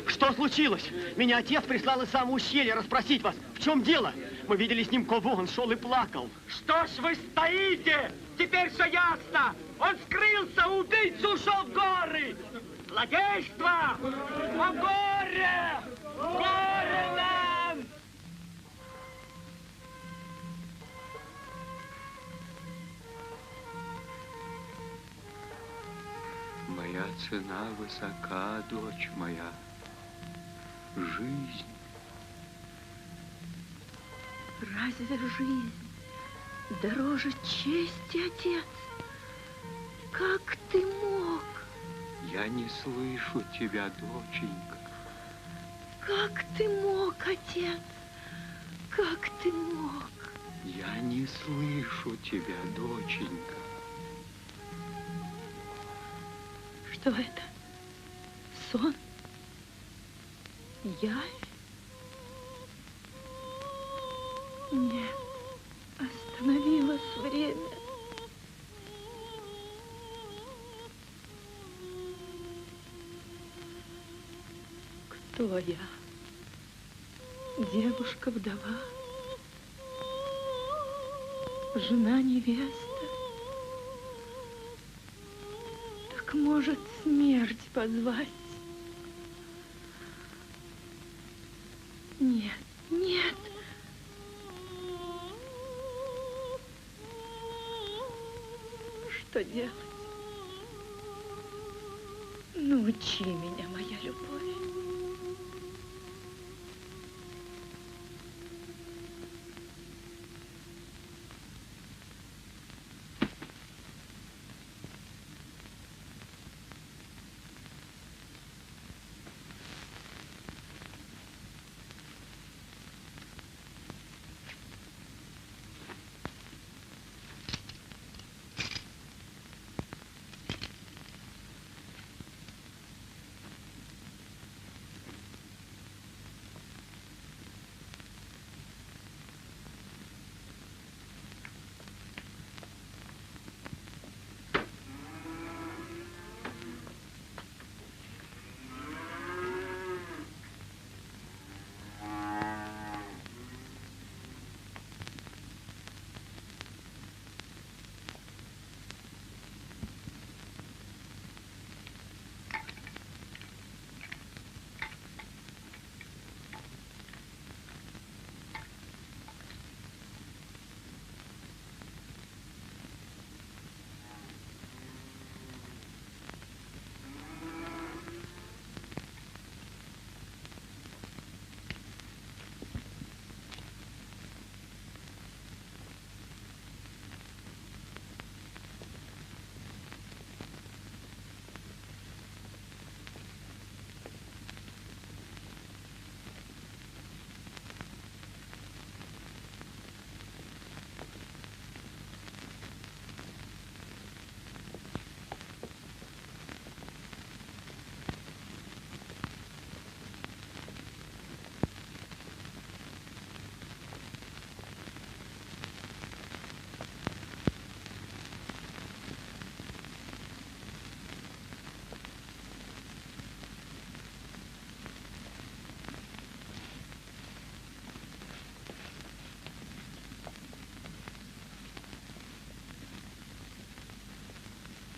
Что случилось? Меня отец прислал из самого ущелья расспросить вас. В чем дело? Мы видели с ним Кову, он шел и плакал. Что ж вы стоите? Теперь все ясно. Он скрылся, убийца ушел в горы. Злодейство! О горе! Горе нам! Моя цена высока, дочь моя. Жизнь. Разве жизнь дороже чести, отец? Как ты мог? Я не слышу тебя, доченька. Как ты мог, отец? Как ты мог? Я не слышу тебя, доченька. Что это? Сон? Явь? Нет, остановилось время. Кто я? Девушка-вдова? Жена-невеста? Так может смерть позвать? Нет, нет. Что делать? Научи меня, моя любовь.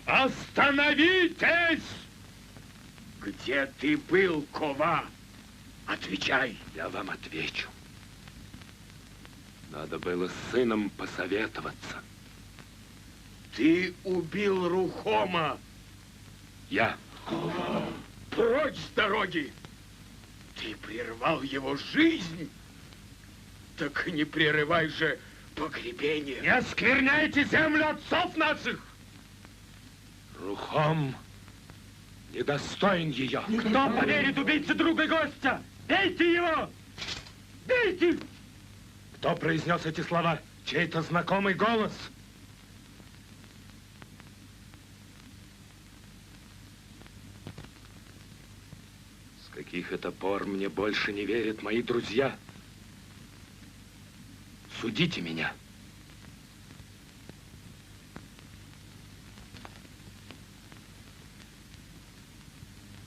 Остановитесь! Где ты был, Кова? Отвечай. Я вам отвечу. Надо было с сыном посоветоваться. Ты убил Рухома. Я. Прочь с дороги! Ты прервал его жизнь. Так не прерывай же погребение. Не оскверняйте землю отцов наших! Рухом недостоин ее. Кто поверит убийце друга и гостя? Бейте его! Бейте! Кто произнес эти слова? Чей-то знакомый голос? С каких это пор мне больше не верят мои друзья? Судите меня.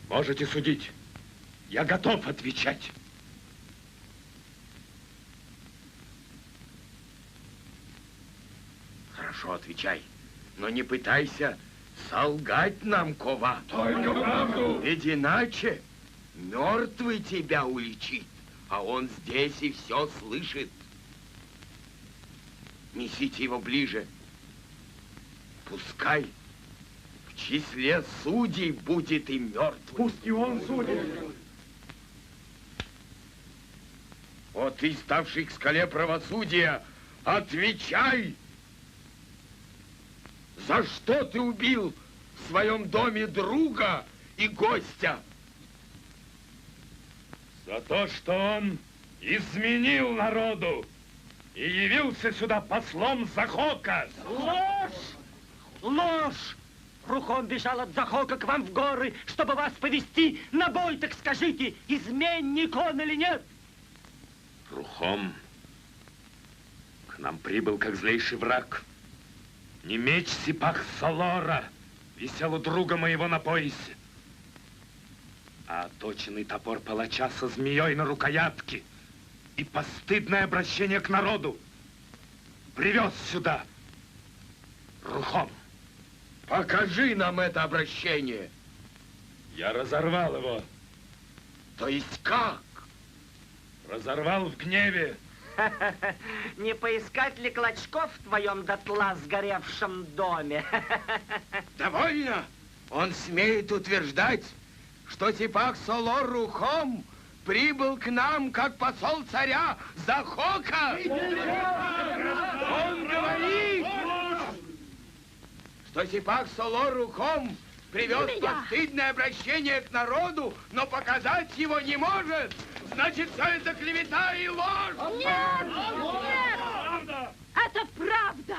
Можете судить. Я готов отвечать. Хорошо, отвечай. Но не пытайся солгать нам, Кова. Только правду. Ведь иначе мертвый тебя уличит, а он здесь и все слышит. Несите его ближе. Пускай в числе судей будет и мертвый. Пусть и он судит. Вот ты, ставший к скале правосудия, отвечай! За что ты убил в своем доме друга и гостя? За то, что он изменил народу и явился сюда послом Захока. Ложь! Ложь! Рухом бежал от Захока к вам в горы, чтобы вас повести на бой, так скажите, изменник он или нет? Рухом к нам прибыл как злейший враг. Не меч Сипах Салора висел у друга моего на поясе, а оточенный топор палача со змеей на рукоятке и постыдное обращение к народу привез сюда Рухом. Покажи нам это обращение. Я разорвал его. То есть как? Разорвал в гневе. Не поискать ли клочков в твоем дотла сгоревшем доме? Довольно! Он смеет утверждать, что Сипах Салор Рухом прибыл к нам как посол царя Захока. Он говорит, что Сипах Салор Рухом привез постыдное обращение к народу, но показать его не может. Значит, все это клевета и ложь. Нет! Нет! Это правда!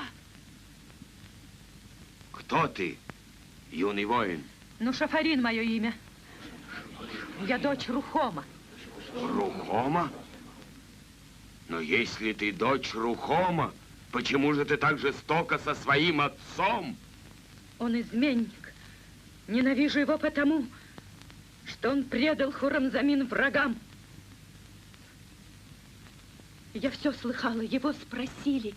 Кто ты, юный воин? Ну, Шафарин мое имя. Я дочь Рухома. Рухома? Но если ты дочь Рухома, почему же ты так жестоко со своим отцом? Он изменник. Ненавижу его потому, что он предал Хурамзамин врагам. Я все слыхала, его спросили,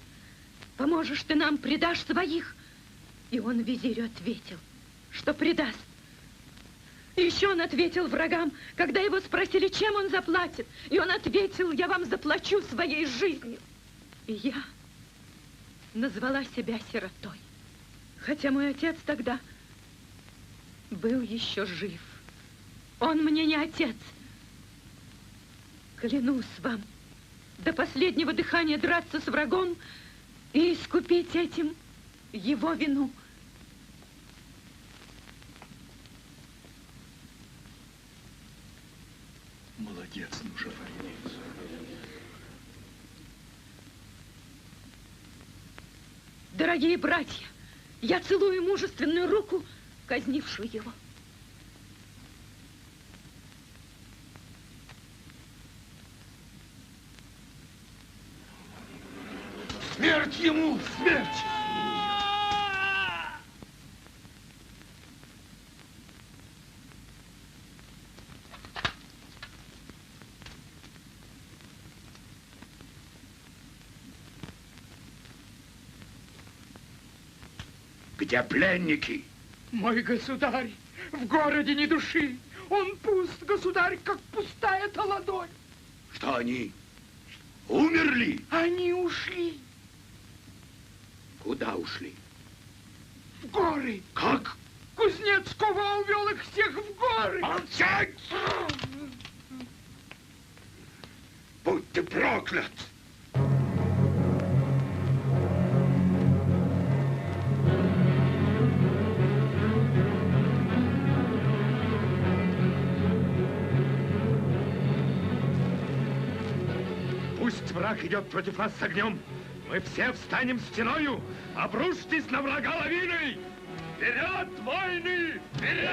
поможешь ты нам, предашь своих? И он визирю ответил, что предаст. И еще он ответил врагам, когда его спросили, чем он заплатит. И он ответил, я вам заплачу своей жизнью. И я назвала себя сиротой. Хотя мой отец тогда был еще жив. Он мне не отец. Клянусь вам, до последнего дыхания драться с врагом и искупить этим его вину. Молодец, ну, Шафарин. Дорогие братья, я целую мужественную руку, казнившую его. Смерть ему! Смерть! Где пленники? Мой государь, в городе ни души. Он пуст, государь, как пустая эта ладонь. Что они? Умерли? Они ушли. Куда ушли? В горы. Как? Кузнец Кова увел их всех в горы. Молчать! Будь ты проклят! Пусть враг идет против нас с огнем. Мы все встанем стеною, обрушьтесь на врага лавиной! Вперед, войны! Вперед!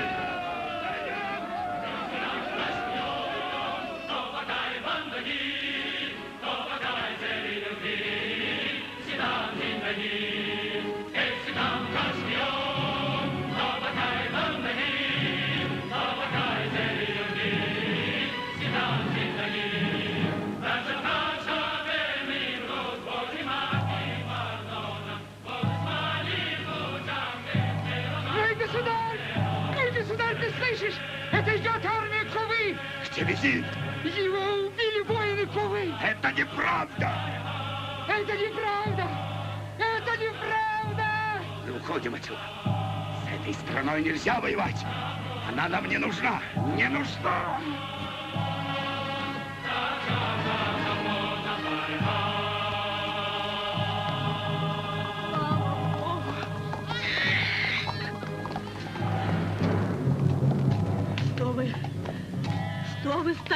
Ты слышишь? Это идет армия Кувы! Где визирь? Его убили воины Кувы! Это неправда! Это неправда! Это неправда! Мы уходим отсюда. С этой страной нельзя воевать. Она нам не нужна. Не нужна!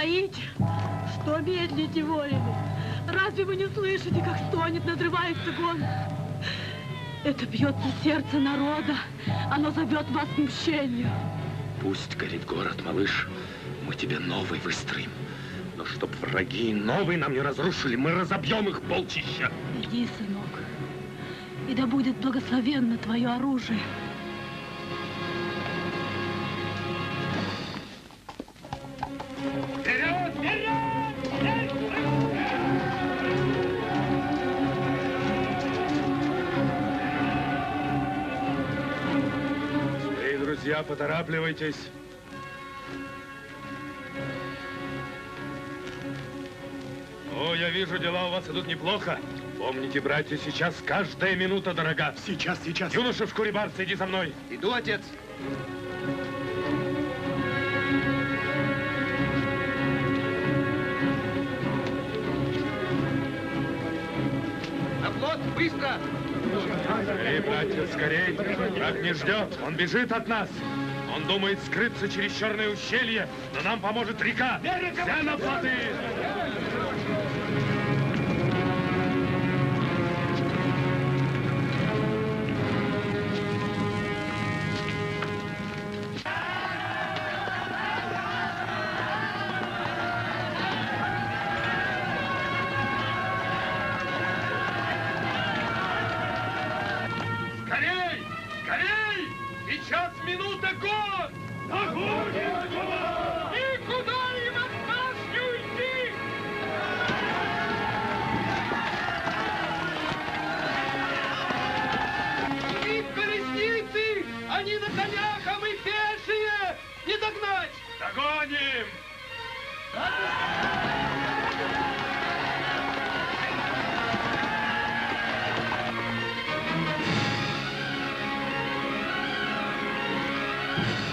стоите? Что медлите, воины? Разве вы не слышите, как стонет, надрывается гон? Это бьется сердце народа. Оно зовет вас к мщению. Пусть горит город, малыш. Мы тебе новый выстроим. Но чтоб враги новый нам не разрушили, мы разобьем их полчища. Иди, сынок, и да будет благословенно твое оружие. Вперед! Вперед! Эй, друзья, поторапливайтесь. О, я вижу, дела у вас идут неплохо. Помните, братья, сейчас каждая минута дорога. Сейчас. Юноша в шкуре барса, иди за мной. Иду, отец. На плот, быстро! Скорей, братья, скорей. Враг не ждет, он бежит от нас. Он думает скрыться через черное ущелье, но нам поможет река. Все на плоты! Скорей! Скорей! Сейчас минута год! Догоним его! Никуда им от нас не уйти! У них колесницы! Они на конях, а мы пешие! Не догнать! Догоним!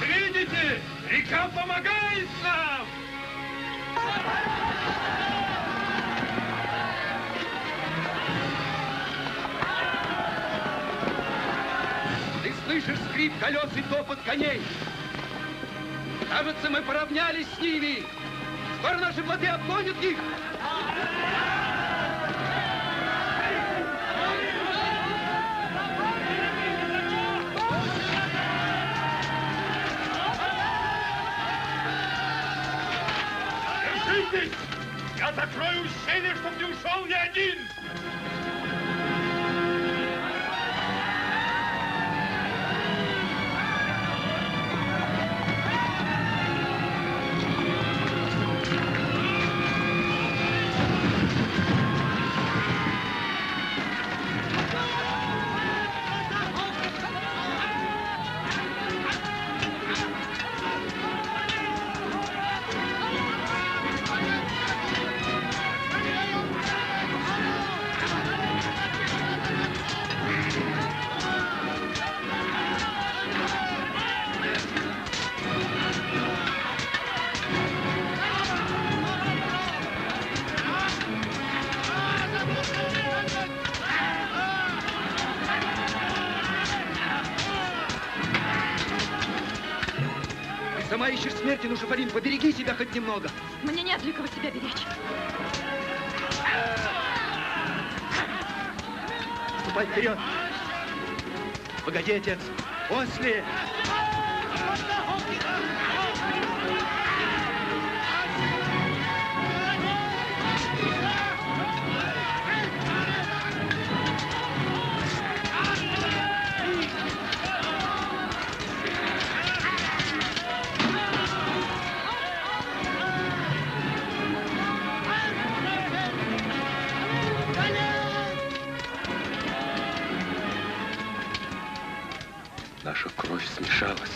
Видите? Река помогает нам! Ты слышишь скрип колес и топот коней? Кажется, мы поравнялись с ними. Скоро наши плоты обгонят их. Держитесь! Я закрою ущелье, чтоб не ушел ни один! Сама ищешь смерти, ну, Шафарин, побереги себя хоть немного. Мне нет для кого себя беречь. Ступай вперед. Погоди, отец. После. Наша кровь смешалась.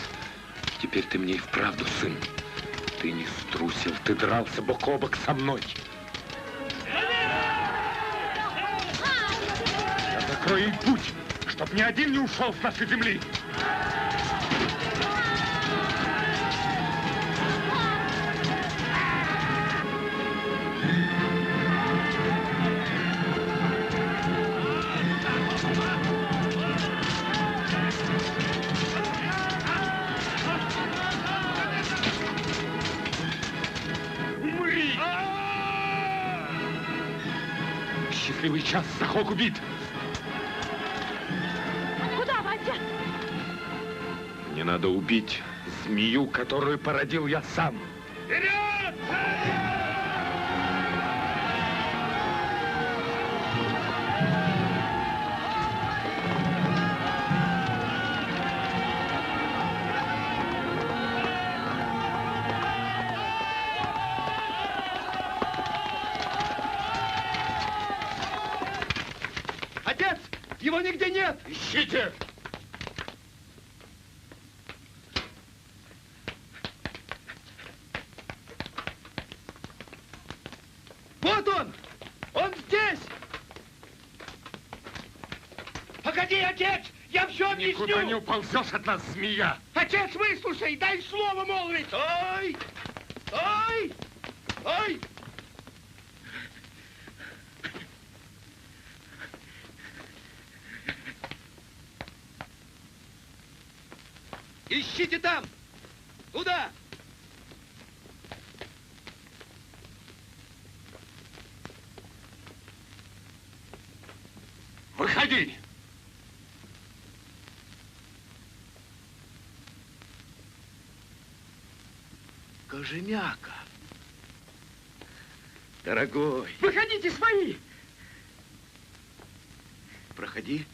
Теперь ты мне и вправду сын. Ты не струсил, ты дрался бок о бок со мной. Я закрою им путь, чтоб ни один не ушел с нашей земли. Мы счастливый час Захок убит. Куда вы, отец? Мне надо убить змею, которую породил я сам. Вперед! Отец, его нигде нет. Ищите! Вот он! Он здесь! Погоди, отец! Я все объясню! Никуда не уползешь от нас, змея! Отец, выслушай, дай слово молвить! Стой! Стой! Стой! Ищите там! Туда! Выходи! Кожемяка. Дорогой! Выходите, свои! Проходи.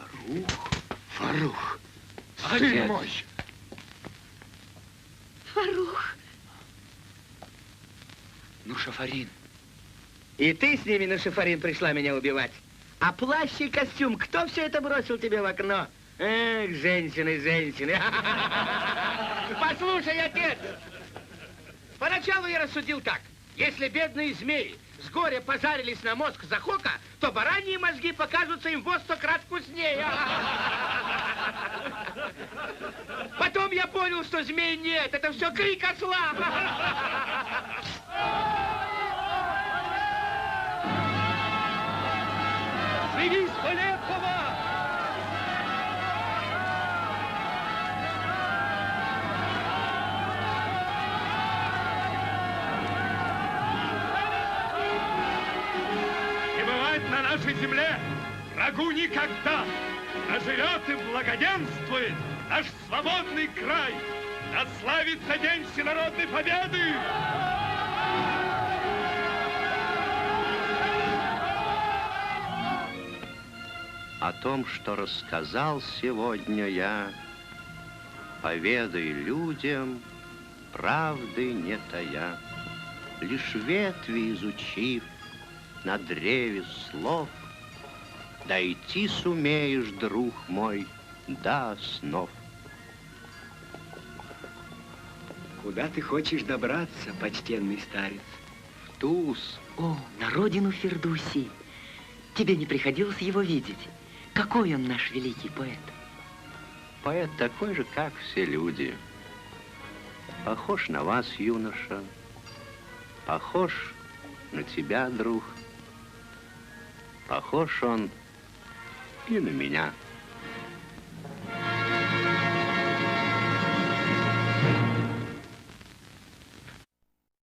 Фарух. Фарух. Сын мой! Фарух. Ну, Шафарин. И ты с ними на шифарин пришла меня убивать? А плащ и костюм, кто все это бросил тебе в окно? Эх, женщины, женщины. Послушай, отец! Поначалу я рассудил так. Если бедные змеи с горя позарились на мозг Захока, то бараньи мозги покажутся им во 100 крат вкуснее. Потом я понял, что змей нет. Это все крик осла. Живи, Столетова! Не бывает на нашей земле врагу никогда. Да живет и благоденствует наш свободный край. Да славится День Всенародной Победы! О том, что рассказал сегодня я, поведай людям, правды не тая. Лишь ветви изучив на древе слов, дойти сумеешь, друг мой, до основ. Куда ты хочешь добраться, почтенный старец? В Туз. О, на родину Фирдуси. Тебе не приходилось его видеть? Какой он наш великий поэт? Поэт такой же, как все люди. Похож на вас, юноша. Похож на тебя, друг. Похож он и на меня.